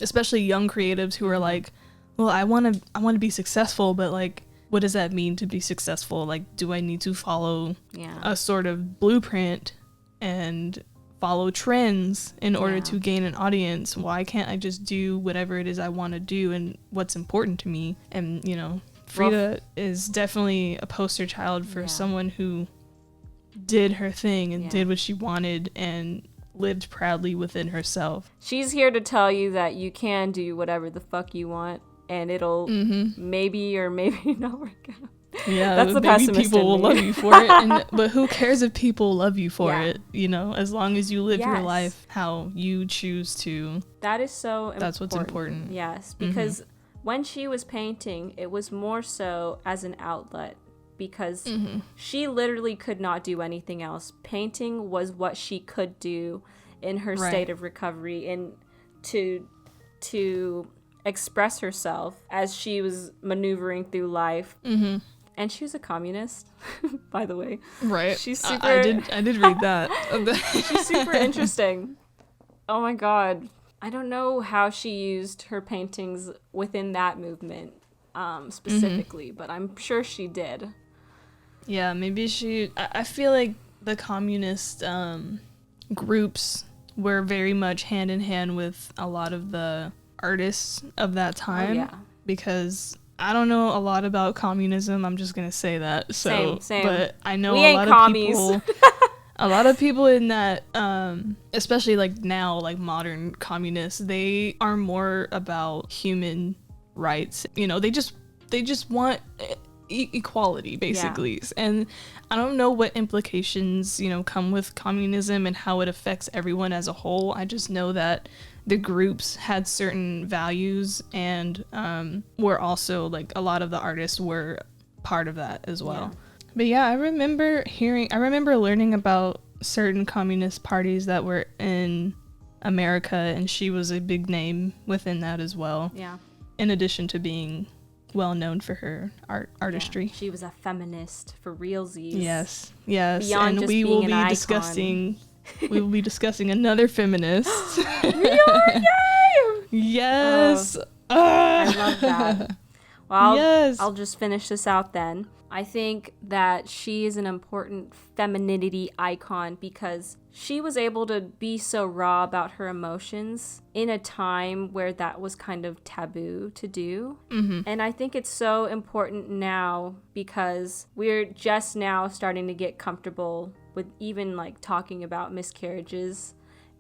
especially young creatives who are like, well, I want to be successful, but like, what does that mean to be successful? Like, do I need to follow a sort of blueprint and follow trends in order to gain an audience? Why can't I just do whatever it is I want to do and what's important to me? And Frida is definitely a poster child for someone who did her thing and did what she wanted and lived proudly within herself. She's here to tell you that you can do whatever the fuck you want, and it'll maybe or maybe not work out. Yeah, that's the pessimist. Maybe people will love you for it, but who cares if people love you for it? As long as you live your life how you choose to. That is so important. That's what's important. Yes, because when she was painting, it was more so as an outlet, because she literally could not do anything else. Painting was what she could do in her state of recovery, and to express herself as she was maneuvering through life. And she was a communist, by the way. Right. She's super... I did read that. She's super interesting. Oh my god. I don't know how she used her paintings within that movement specifically, but I'm sure she did. Yeah, maybe I feel like the communist groups were very much hand in hand with a lot of the artists of that time. Oh, yeah. Because I don't know a lot about communism. I'm just gonna say that. So, same. But I know we a ain't lot commies. of people. A lot of people in that, especially like now, like modern communists, they are more about human rights. You know, they just want equality, basically. Yeah. And I don't know what implications, you know, come with communism and how it affects everyone as a whole. I just know that the groups had certain values, and were also like a lot of the artists were part of that as well. Yeah. But yeah, I remember learning about certain communist parties that were in America, and she was a big name within that as well. Yeah. In addition to being well known for her artistry. Yeah, she was a feminist for realsies. Yes. Beyond and we will be discussing another feminist. Really? Yes. I love that. Well, yes. I'll just finish this out then. I think that she is an important femininity icon because she was able to be so raw about her emotions in a time where that was kind of taboo to do. Mm-hmm. And I think it's so important now because we're just now starting to get comfortable with even like talking about miscarriages.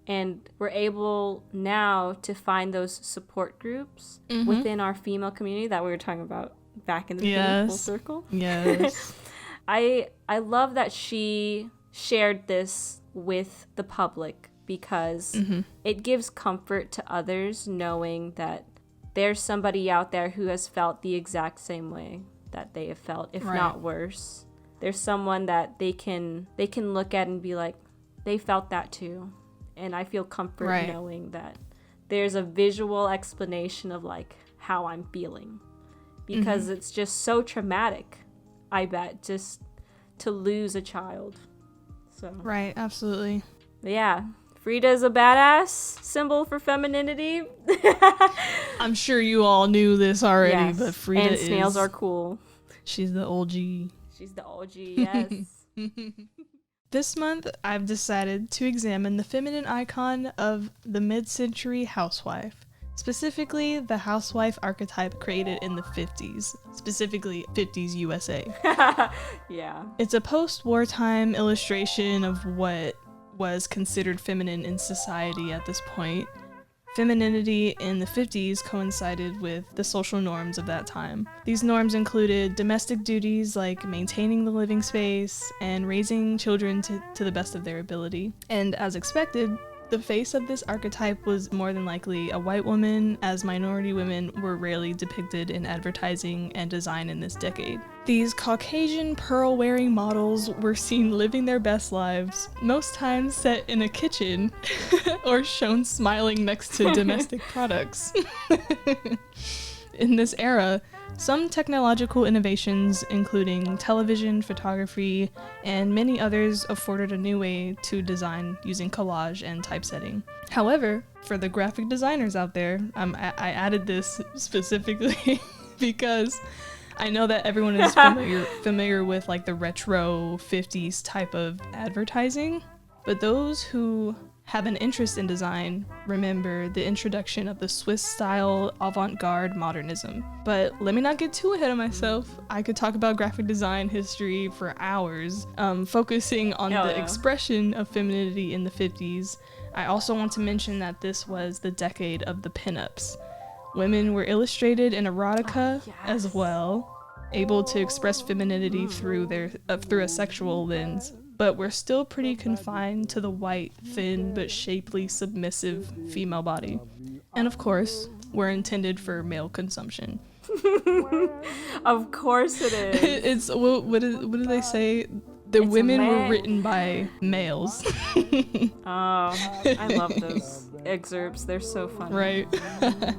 And we're able now to find those support groups within our female community that we were talking about back in the beginning, full circle. Yes. I love that she shared this with the public because it gives comfort to others knowing that there's somebody out there who has felt the exact same way that they have felt, if not worse. There's someone that they can look at and be like, they felt that too. And I feel comfort knowing that there's a visual explanation of like how I'm feeling. Because it's just so traumatic, I bet, just to lose a child. So right, absolutely. Yeah, Frida is a badass symbol for femininity. I'm sure you all knew this already, but Frida and snails are cool. She's the OG. She's the OG, yes. This month, I've decided to examine the feminine icon of the mid-century housewife. Specifically, the housewife archetype created in the 50s, specifically 50s USA. Yeah. It's a post-wartime illustration of what was considered feminine in society at this point. Femininity in the 50s coincided with the social norms of that time. These norms included domestic duties like maintaining the living space and raising children to the best of their ability. And as expected, the face of this archetype was more than likely a white woman, as minority women were rarely depicted in advertising and design in this decade. These Caucasian pearl-wearing models were seen living their best lives, most times set in a kitchen or shown smiling next to domestic products. In this era, some technological innovations, including television, photography, and many others, afforded a new way to design using collage and typesetting. However, for the graphic designers out there, I added this specifically because I know that everyone is familiar with like the retro 50s type of advertising, but those who have an interest in design remember the introduction of the Swiss-style avant-garde modernism. But let me not get too ahead of myself. I could talk about graphic design history for hours, focusing on the expression of femininity in the 50s. I also want to mention that this was the decade of the pinups. Women were illustrated in erotica as well, able to express femininity through a sexual lens. But we're still pretty confined to the white, thin, but shapely, submissive female body. And of course, we're intended for male consumption. Of course it is. What do they say? The women were written by males. I love those excerpts. They're so funny. Right.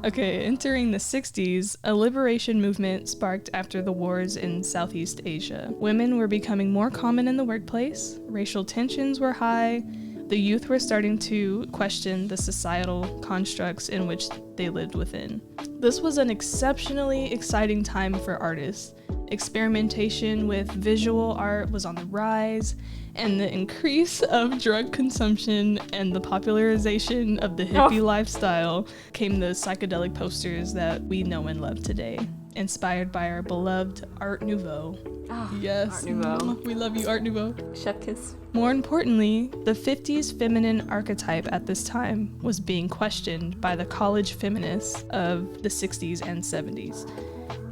Okay, entering the 60s, a liberation movement sparked after the wars in Southeast Asia. Women were becoming more common in the workplace, racial tensions were high, the youth were starting to question the societal constructs in which they lived within. This was an exceptionally exciting time for artists. Experimentation with visual art was on the rise, and the increase of drug consumption and the popularization of the hippie lifestyle came the psychedelic posters that we know and love today. inspired by our beloved Art Nouveau. Oh, yes, Art Nouveau. We love you, Art Nouveau. Chef kiss. More importantly, the 50s feminine archetype at this time was being questioned by the college feminists of the 60s and 70s.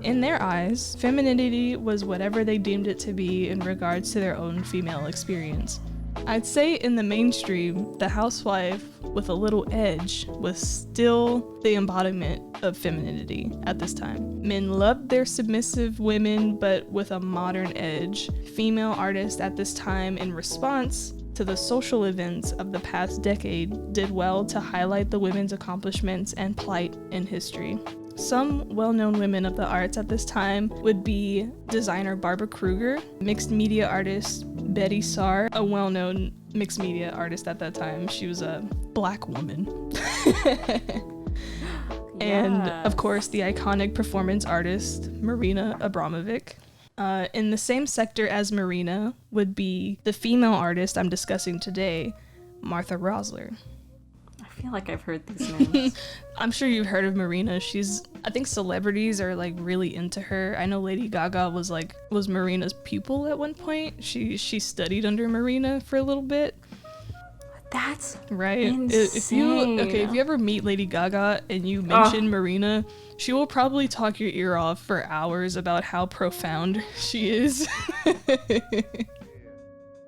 In their eyes, femininity was whatever they deemed it to be in regards to their own female experience. I'd say in the mainstream, the housewife with a little edge was still the embodiment of femininity at this time. Men loved their submissive women, but with a modern edge. Female artists at this time, in response to the social events of the past decade, did well to highlight the women's accomplishments and plight in history. Some well-known women of the arts at this time would be designer Barbara Kruger, mixed media artist Betty Saar, a well-known mixed media artist at that time. She was a black woman. And of course, the iconic performance artist Marina Abramovic. In the same sector as Marina would be the female artist I'm discussing today, Martha Rosler. I feel like I've heard these names. I'm sure you've heard of Marina. I think celebrities are like really into her. I know Lady Gaga was Marina's pupil at one point. She studied under Marina for a little bit. That's right. insane. If you ever meet Lady Gaga and you mention Marina, she will probably talk your ear off for hours about how profound she is.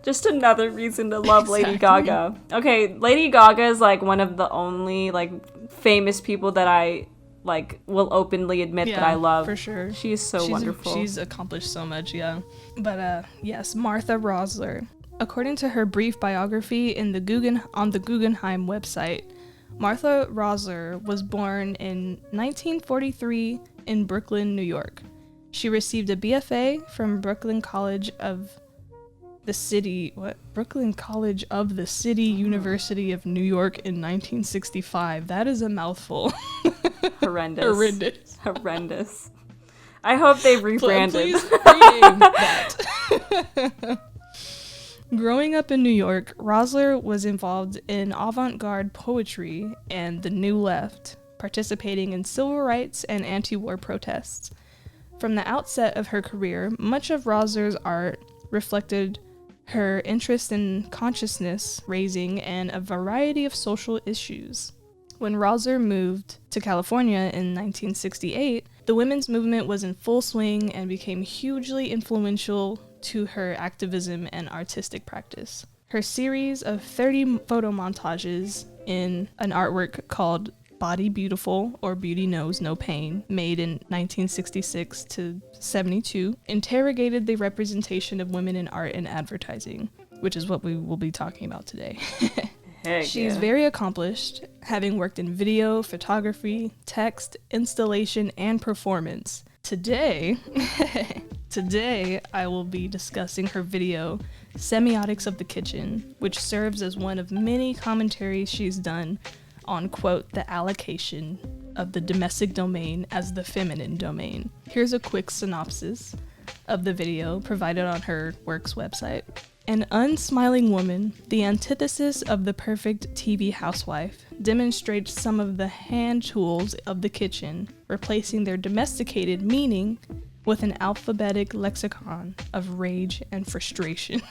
Just another reason to love Lady Gaga. Okay, Lady Gaga is like one of the only like famous people that I like will openly admit that I love. For sure. She is so wonderful. She's accomplished so much, yeah. But yes, Martha Rosler. According to her brief biography on the Guggenheim website, Martha Rosler was born in 1943 in Brooklyn, New York. She received a BFA from Brooklyn College of the City University of New York in 1965. That is a mouthful. Horrendous. I hope they've rebranded. Please rename that. Growing up in New York, Rosler was involved in avant-garde poetry and the New Left, participating in civil rights and anti-war protests. From the outset of her career, much of Rosler's art reflected her interest in consciousness raising and a variety of social issues. When Rosler moved to California in 1968, the women's movement was in full swing and became hugely influential to her activism and artistic practice. Her series of 30 photo montages in an artwork called Body Beautiful or Beauty Knows No Pain, made in 1966 to 72, interrogated the representation of women in art and advertising, which is what we will be talking about today. She's very accomplished, having worked in video, photography, text, installation, and performance. Today, I will be discussing her video, Semiotics of the Kitchen, which serves as one of many commentaries she's done on, quote, the allocation of the domestic domain as the feminine domain. Here's a quick synopsis of the video provided on her work's website. An unsmiling woman, the antithesis of the perfect TV housewife, demonstrates some of the hand tools of the kitchen, replacing their domesticated meaning with an alphabetic lexicon of rage and frustration.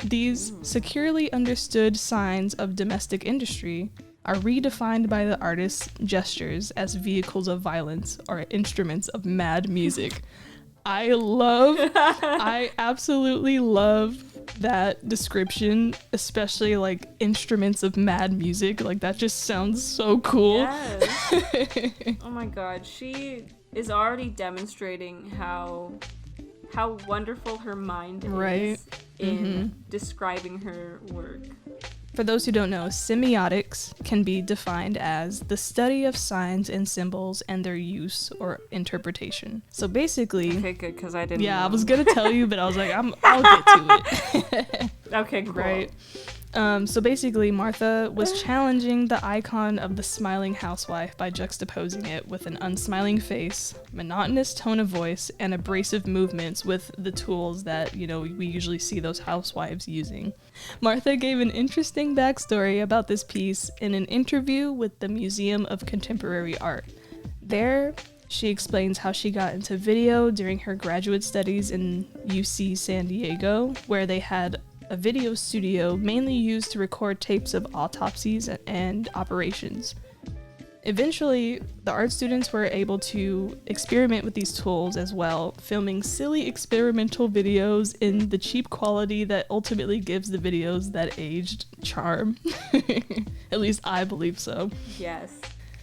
These securely understood signs of domestic industry are redefined by the artist's gestures as vehicles of violence or instruments of mad music. I absolutely love that description, especially like instruments of mad music. Like that just sounds so cool. Yes. Oh my god, she is already demonstrating how wonderful her mind is in describing her work. For those who don't know, semiotics can be defined as the study of signs and symbols and their use or interpretation. So basically... Okay, good, because I didn't know. I was going to tell you, but I was like, I'll get to it. Okay, cool. Right. So basically, Martha was challenging the icon of the smiling housewife by juxtaposing it with an unsmiling face, monotonous tone of voice, and abrasive movements with the tools that, we usually see those housewives using. Martha gave an interesting backstory about this piece in an interview with the Museum of Contemporary Art. There, She explains how she got into video during her graduate studies in UC San Diego, where they had a video studio mainly used to record tapes of autopsies and operations. Eventually, the art students were able to experiment with these tools as well, filming silly experimental videos in the cheap quality that ultimately gives the videos that aged charm. At least I believe so. Yes.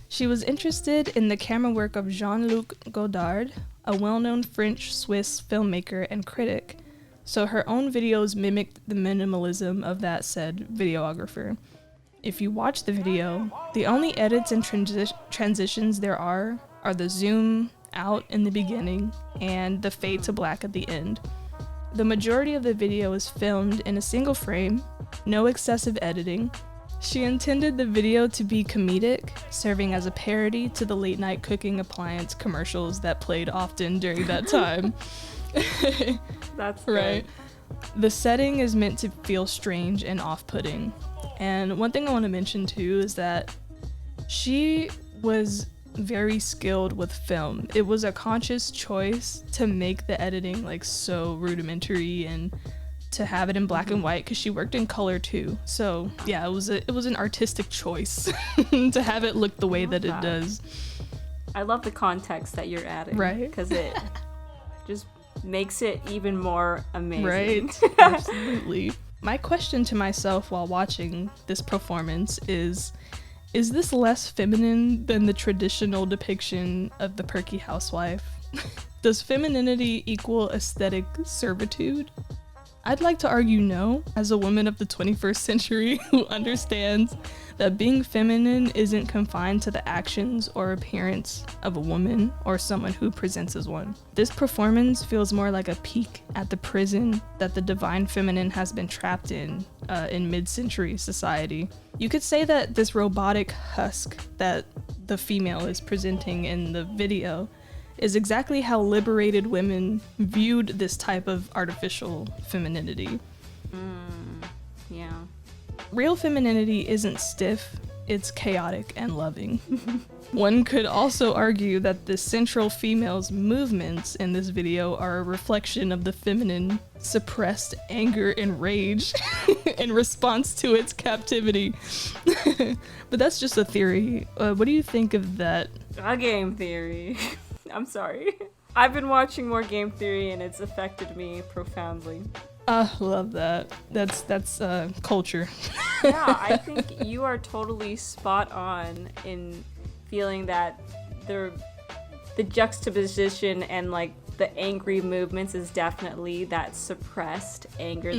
She was interested in the camera work of Jean-Luc Godard, a well-known French-Swiss filmmaker and critic, so her own videos mimicked the minimalism of that said videographer. If you watch the video, the only edits and transitions there are the zoom out in the beginning and the fade to black at the end. The majority of the video is filmed in a single frame, no excessive editing. She intended the video to be comedic, serving as a parody to the late night cooking appliance commercials that played often during that time. That's right. The setting is meant to feel strange and off-putting. And one thing I want to mention too is that she was very skilled with film. It was a conscious choice to make the editing like so rudimentary and to have it in black and white because she worked in color too. So yeah, it was an artistic choice to have it look the way that it does. I love the context that you're adding, right? Because it just makes it even more amazing. Right, absolutely. My question to myself while watching this performance is this less feminine than the traditional depiction of the perky housewife? Does femininity equal aesthetic servitude? I'd like to argue no, as a woman of the 21st century who understands that being feminine isn't confined to the actions or appearance of a woman or someone who presents as one. This performance feels more like a peek at the prison that the divine feminine has been trapped in mid-century society. You could say that this robotic husk that the female is presenting in the video is exactly how liberated women viewed this type of artificial femininity. Yeah. Real femininity isn't stiff, it's chaotic and loving. One could also argue that the central female's movements in this video are a reflection of the feminine suppressed anger and rage in response to its captivity. But that's just a theory. What do you think of that? A game theory. I'm sorry. I've been watching more game theory and it's affected me profoundly. Love that. That's culture. Yeah, I think you are totally spot on in feeling that the juxtaposition and like the angry movements is definitely that suppressed anger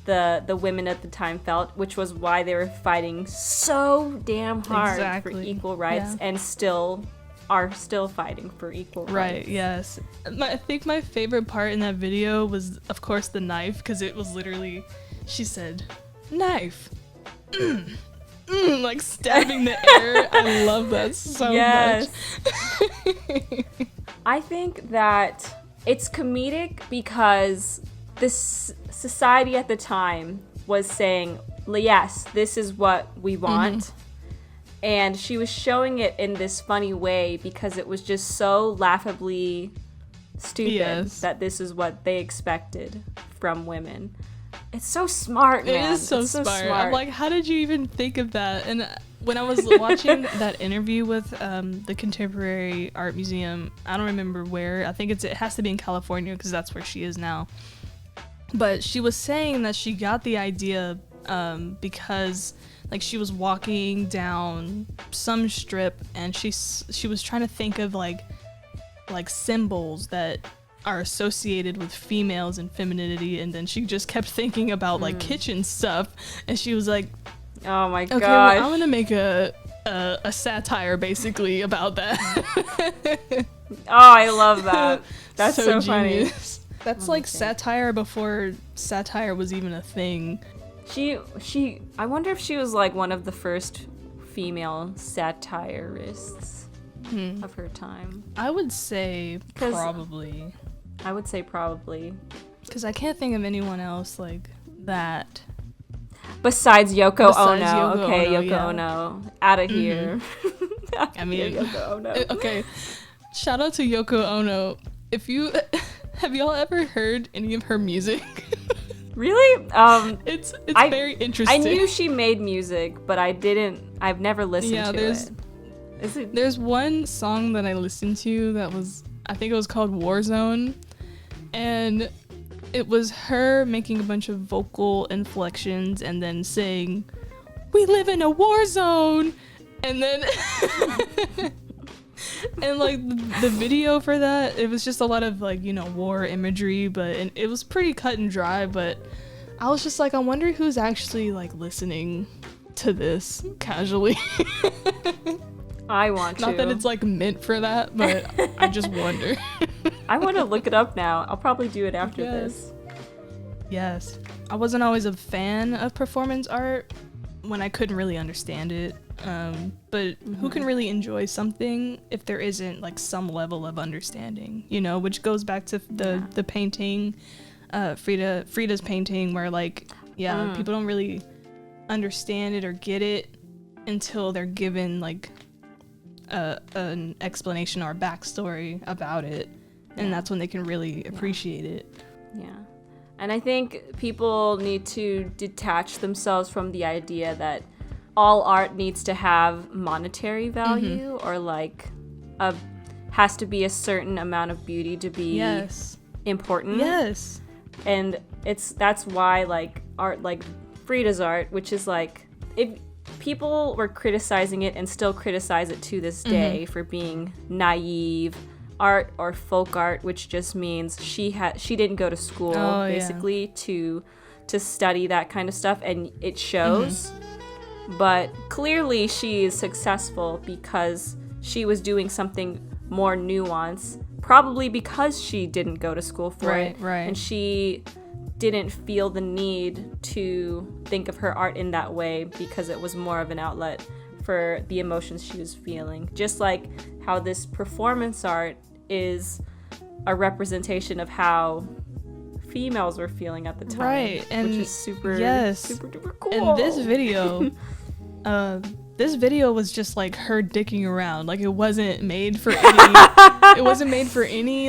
that the women at the time felt, which was why they were fighting so damn hard for equal rights and are still fighting for equal rights. Right, yes. I think my favorite part in that video was, of course, the knife, because it was literally, she said, knife. Like stabbing the air. I love that so much. I think that it's comedic because this society at the time was saying, yes, this is what we want. And she was showing it in this funny way because it was just so laughably stupid that this is what they expected from women. It's so smart, man. It is so smart. I'm like, how did you even think of that? And when I was watching that interview with the Contemporary Art Museum, I don't remember where. I think it has to be in California because that's where she is now. But she was saying that she got the idea because like she was walking down some strip and she was trying to think of like symbols that are associated with females and femininity, and then she just kept thinking about like kitchen stuff, and she was like, oh my gosh, okay, well, I'm gonna make a satire basically about that. Oh, I love that. That's so funny. That's like satire before satire was even a thing. I wonder if she was like one of the first female satirists of her time. I would say probably. I would say probably. Because I can't think of anyone else like that. Besides Yoko Ono. Okay, Yoko Ono. Out of here. I mean, Yoko Ono. Okay. Shout out to Yoko Ono. If you have y'all ever heard any of her music? Really? It's very interesting. I knew she made music, but I've never listened to it. There's one song that I listened to that I think it was called Warzone, and it was her making a bunch of vocal inflections and then saying, "We live in a war zone," and then and like the video for that, it was just a lot of like, war imagery, but it was pretty cut and dry. But I was just like, I wonder who's actually like listening to this casually. I want to. Not that it's like meant for that, but I just wonder. I want to look it up now. I'll probably do it after this. Yes. I wasn't always a fan of performance art when I couldn't really understand it. But who can really enjoy something if there isn't like some level of understanding, which goes back to the painting, Frida's painting, where like, people don't really understand it or get it until they're given like an explanation or a backstory about it, and that's when they can really appreciate it. Yeah. And I think people need to detach themselves from the idea that all art needs to have monetary value or like has to be a certain amount of beauty to be important. Yes. And that's why like art like Frida's art, which is like, if people were criticizing it and still criticize it to this day for being naive art or folk art, which just means she didn't go to school basically to study that kind of stuff, and it shows. But clearly she is successful because she was doing something more nuanced, probably because she didn't go to school for it, and she didn't feel the need to think of her art in that way because it was more of an outlet for the emotions she was feeling. Just like how this performance art is a representation of how females were feeling at the time, and which is super duper cool. And this video was just like her dicking around. Like it wasn't made for any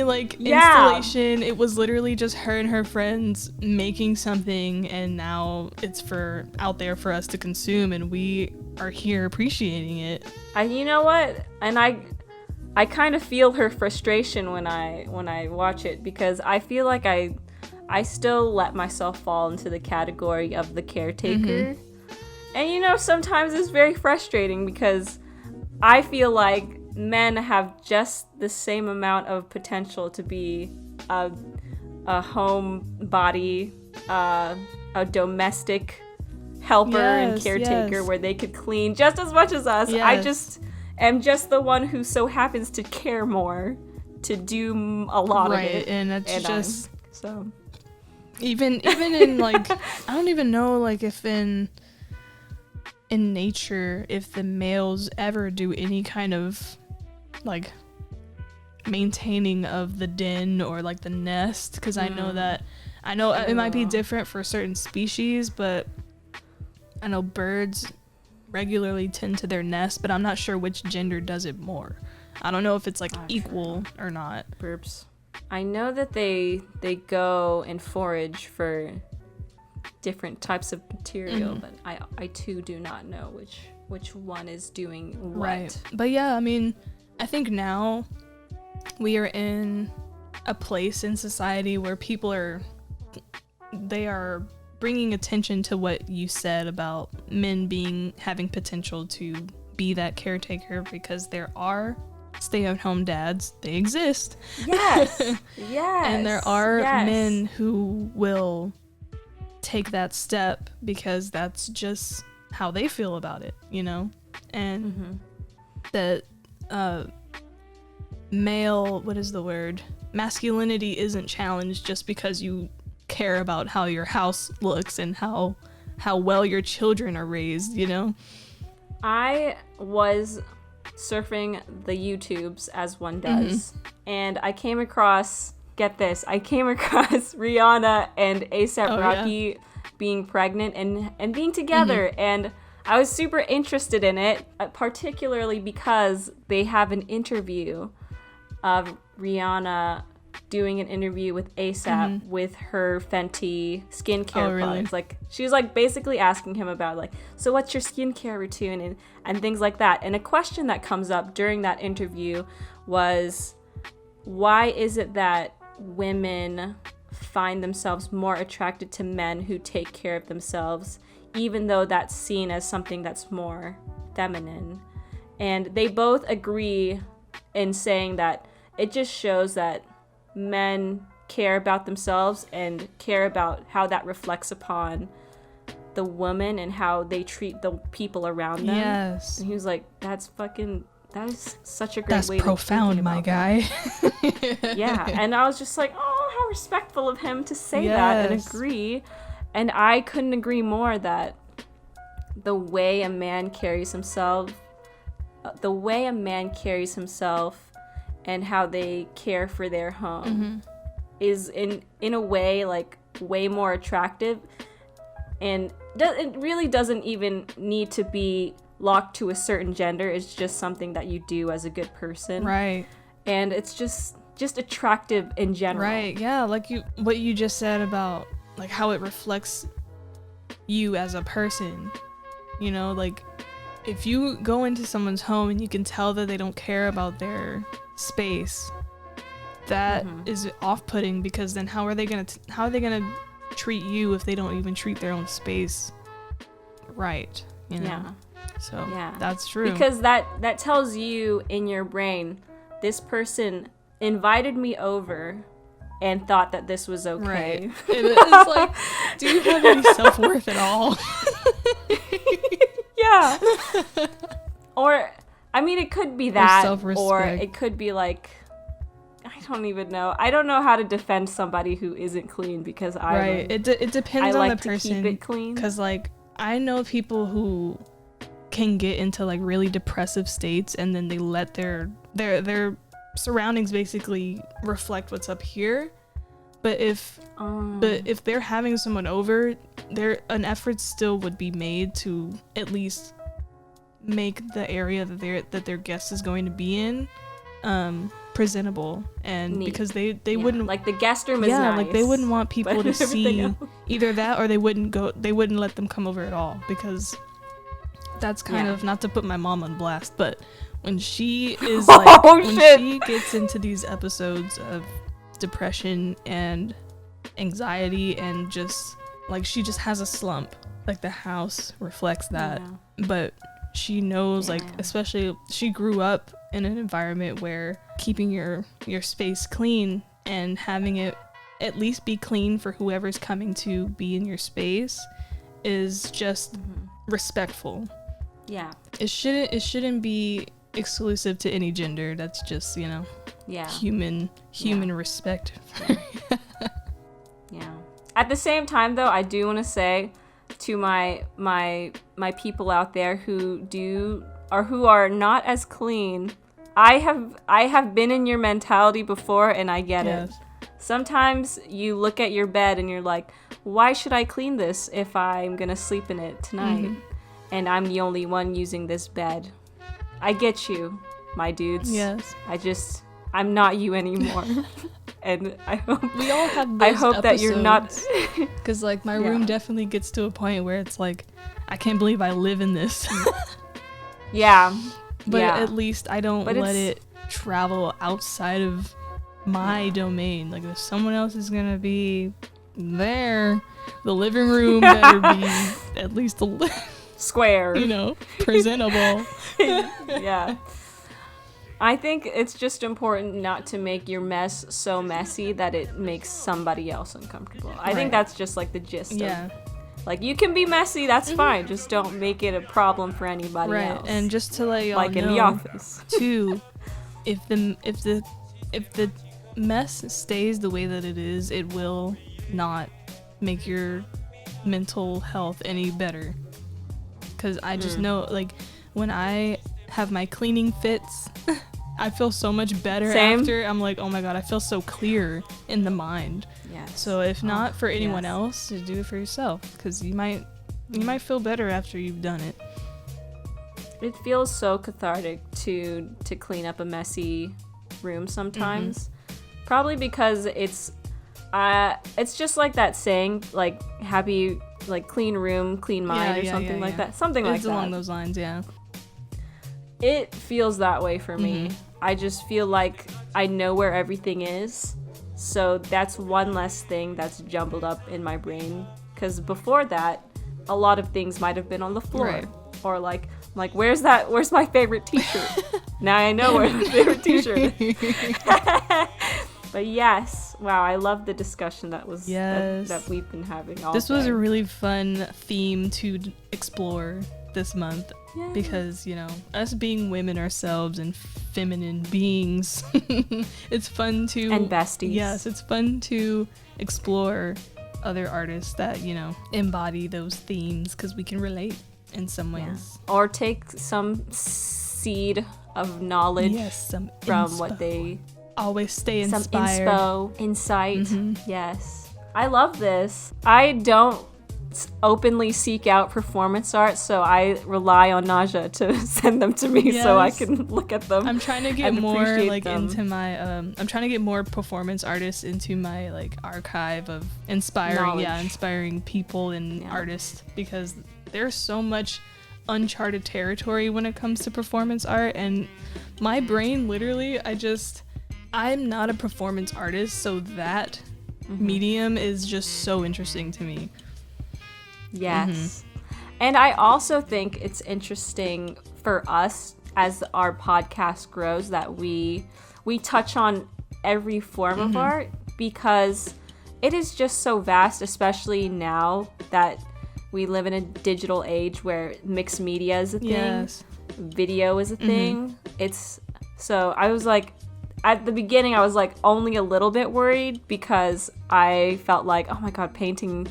like installation. It was literally just her and her friends making something, and now it's out there for us to consume, and we are here appreciating it. You know what? And I kind of feel her frustration when I watch it, because I feel like I still let myself fall into the category of the caretaker. And sometimes it's very frustrating because I feel like men have just the same amount of potential to be a homebody, a domestic helper and caretaker, where they could clean just as much as us. I just am just the one who so happens to care more to do a lot of it. And it's just so even in like, I don't even know like if in nature, if the males ever do any kind of like maintaining of the den or like the nest, because I know it might be different for certain species, but I know birds regularly tend to their nest, but I'm not sure which gender does it more. I don't know if it's like equal or not. Burps. I know that they go and forage for different types of material, but I too do not know which one is doing what. Right. But yeah, I mean, I think now we are in a place in society where people are bringing attention to what you said about men having potential to be that caretaker, because there are stay-at-home dads. They exist. Yes. And there are men who will take that step because that's just how they feel about it, and that masculinity isn't challenged just because you care about how your house looks and how well your children are raised. I was surfing the YouTubes as one does, and I came across Rihanna and A$AP Rocky being pregnant and being together, and I was super interested in it, particularly because they have an interview of Rihanna doing an interview with ASAP with her Fenty skincare products. Like, she was like basically asking him about like, so what's your skincare routine and things like that. And a question that comes up during that interview was, why is it that women find themselves more attracted to men who take care of themselves, even though that's seen as something that's more feminine? And they both agree in saying that it just shows that men care about themselves and care about how that reflects upon the woman and how they treat the people around them. Yes. And he was like, that is such a great way to profound, my guy. Yeah. And I was just like, oh, how respectful of him to say that and agree. And I couldn't agree more that the way a man carries himself and how they care for their home is in a way like way more attractive, and it really doesn't even need to be locked to a certain gender. It's just something that you do as a good person, right? And it's just attractive in general, right? Yeah, like what you just said about like how it reflects you as a person, you know, like if you go into someone's home and you can tell that they don't care about their space, that is off-putting, because then how are they gonna treat you if they don't even treat their own space right, you know? So that's true, because that tells you in your brain, this person invited me over and thought that this was okay. Right. It's like, do you have any self-worth at all? Yeah. Or, I mean, it could be that, or it could be like, I don't even know. I don't know how to defend somebody who isn't clean, because it depends on the person. To keep it clean. Because like I know people who can get into like really depressive states, and then they let their surroundings basically reflect what's up here. But if they're having someone over, an effort still would be made to at least make the area that their guest is going to be in presentable, and neat. Because they wouldn't, like, the guest room is nice, like they wouldn't want people to see either that, or they wouldn't let them come over at all, because that's kind of, not to put my mom on blast, but when she is like she gets into these episodes of depression and anxiety, and just like she just has a slump, like the house reflects that. But she knows, like, especially she grew up in an environment where keeping your space clean and having it at least be clean for whoever's coming to be in your space is just respectful. Yeah, it shouldn't be exclusive to any gender. That's just, you know, human respect. At the same time, though, I do want to say to my people out there who are not as clean, I have been in your mentality before, and I get it. Sometimes you look at your bed and you're like, why should I clean this if I'm gonna sleep in it tonight, and I'm the only one using this bed? I get you, my dudes. Yes. I'm not you anymore. And I hope we all have those episodes, that you're not, because like my room definitely gets to a point where it's like, I can't believe I live in this. But at least I don't let it travel outside of my domain. Like, if someone else is gonna be there, the living room better be at least a square, you know, presentable. I think it's just important not to make your mess so messy that it makes somebody else uncomfortable. I think that's just like the gist of, like, you can be messy, that's fine, just don't make it a problem for anybody else. And just to let y'all know, in the office too, if the mess stays the way that it is, it will not make your mental health any better. Because I just know, like, when I have my cleaning fits, I feel so much better after. I'm like, oh my god, I feel so clear in the mind. So if not for anyone else, just do it for yourself, because you might feel better after you've done it. It feels so cathartic to clean up a messy room sometimes. Probably because it's just like that saying, like happy, like clean room, clean mind, or something like that. Something like that. It's along those lines, yeah. It feels that way for me. I just feel like I know where everything is. So that's one less thing that's jumbled up in my brain. Because before that, a lot of things might have been on the floor. Right. Or like, where's my favorite t-shirt? Now I know where my favorite t-shirt is. But yes, wow, I love the discussion that we've been having all This day. was a really fun theme to explore this month. Yeah. Because, you know, us being women ourselves and feminine beings, it's fun to... And besties. Yes, it's fun to explore other artists that, you know, embody those themes because we can relate in some ways. Yeah. Or take some seed of knowledge from what they... Always stay inspired. Some insight. Yes. I love this. I don't openly seek out performance art, so I rely on Naja to send them to me so I can look at them. I'm trying to get more like into my I'm trying to get more performance artists into my like archive of inspiring people and artists, because there's so much uncharted territory when it comes to performance art, and my brain literally I'm not a performance artist, so that medium is just so interesting to me. Yes. And I also think it's interesting for us as our podcast grows that we touch on every form of art, because it is just so vast, especially now that we live in a digital age where mixed media is a thing, video is a thing. So I was like, at the beginning, I was like only a little bit worried because I felt like, oh my God, paintings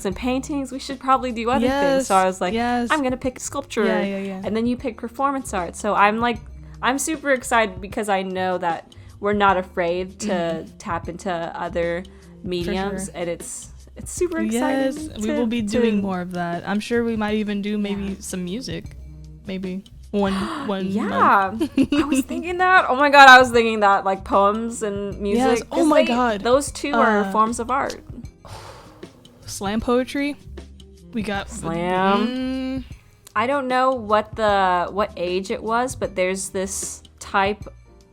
and paintings, we should probably do other things. So I was like, I'm going to pick sculpture. And then you pick performance art. So I'm super excited because I know that we're not afraid to tap into other mediums. And it's super exciting. Yes, we will be doing more of that. I'm sure we might even do maybe some music. Maybe. One month. I was thinking that. Oh my God, I was thinking that, like poems and music. Yes. Oh my God. Those two are forms of art. Slam poetry. We got slam. I don't know what age it was, but there's this type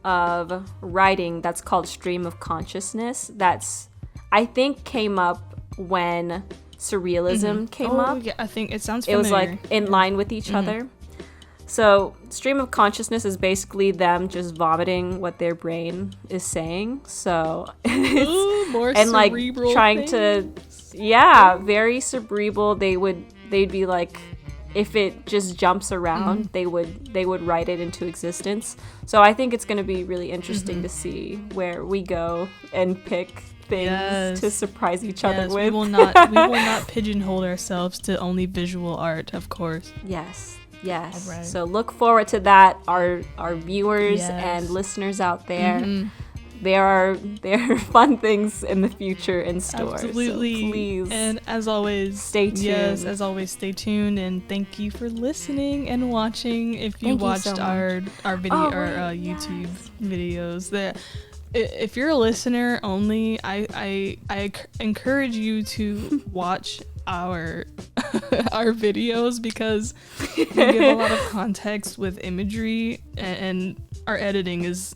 of writing that's called stream of consciousness. That's, I think, came up when surrealism came up. Yeah, I think it sounds familiar. It was like in line with each other. So stream of consciousness is basically them just vomiting what their brain is saying. So more and like cerebral trying things. Very cerebral. They'd be like, if it just jumps around, they would write it into existence. So I think it's going to be really interesting to see where we go and pick things to surprise each other with. We will not pigeonhole ourselves to only visual art, of course. Yes. Right. So look forward to that, our viewers and listeners out there. There are fun things in the future in store. Absolutely. So please. And as always, stay tuned. Yes, as always, stay tuned, and thank you for listening and watching. If you watched our video YouTube videos, if you're a listener only, I encourage you to watch our videos, because we give a lot of context with imagery, and our editing is,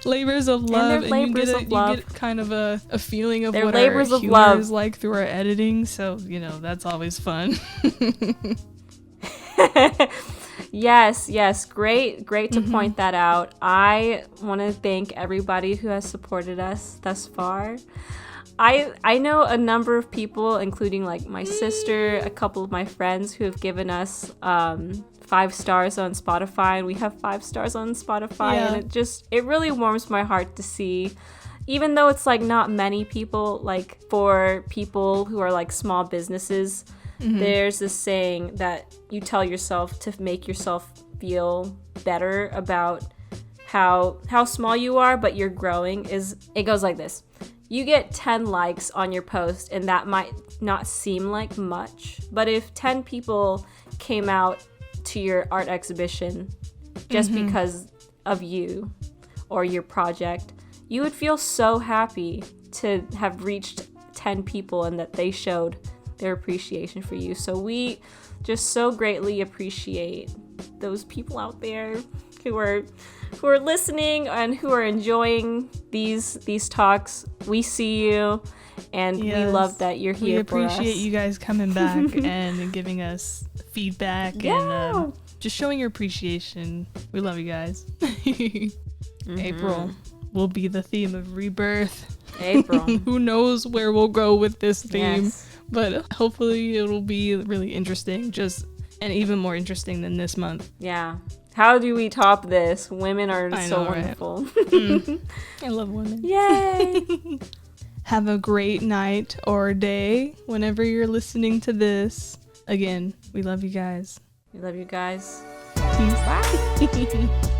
labors of love, and you get kind of a feeling of what our humor is like through our editing. So that's always fun. Yes, great to point that out. I want to thank everybody who has supported us thus far. I know a number of people, including like my sister, a couple of my friends, who have given us 5 stars on Spotify, and we have 5 stars on Spotify, and it really warms my heart to see, even though it's like not many people, like for people who are like small businesses, there's this saying that you tell yourself to make yourself feel better about how small you are, but you're growing. It goes like this. You get 10 likes on your post, and that might not seem like much, but if 10 people came out to your art exhibition just because of you, or your project, you would feel so happy to have reached 10 people and that they showed their appreciation for you. So we just so greatly appreciate those people out there who are listening and who are enjoying these talks. We see you, and we love that you're here for us. We appreciate you guys coming back and giving us feedback and just showing your appreciation. We love you guys. April will be the theme of rebirth. April. Who knows where we'll go with this theme, but hopefully it'll be really interesting, and even more interesting than this month. Yeah. How do we top this? Women are so wonderful. Right? I love women. Yay! Have a great night or day whenever you're listening to this. Again, we love you guys. We love you guys. Peace. Bye.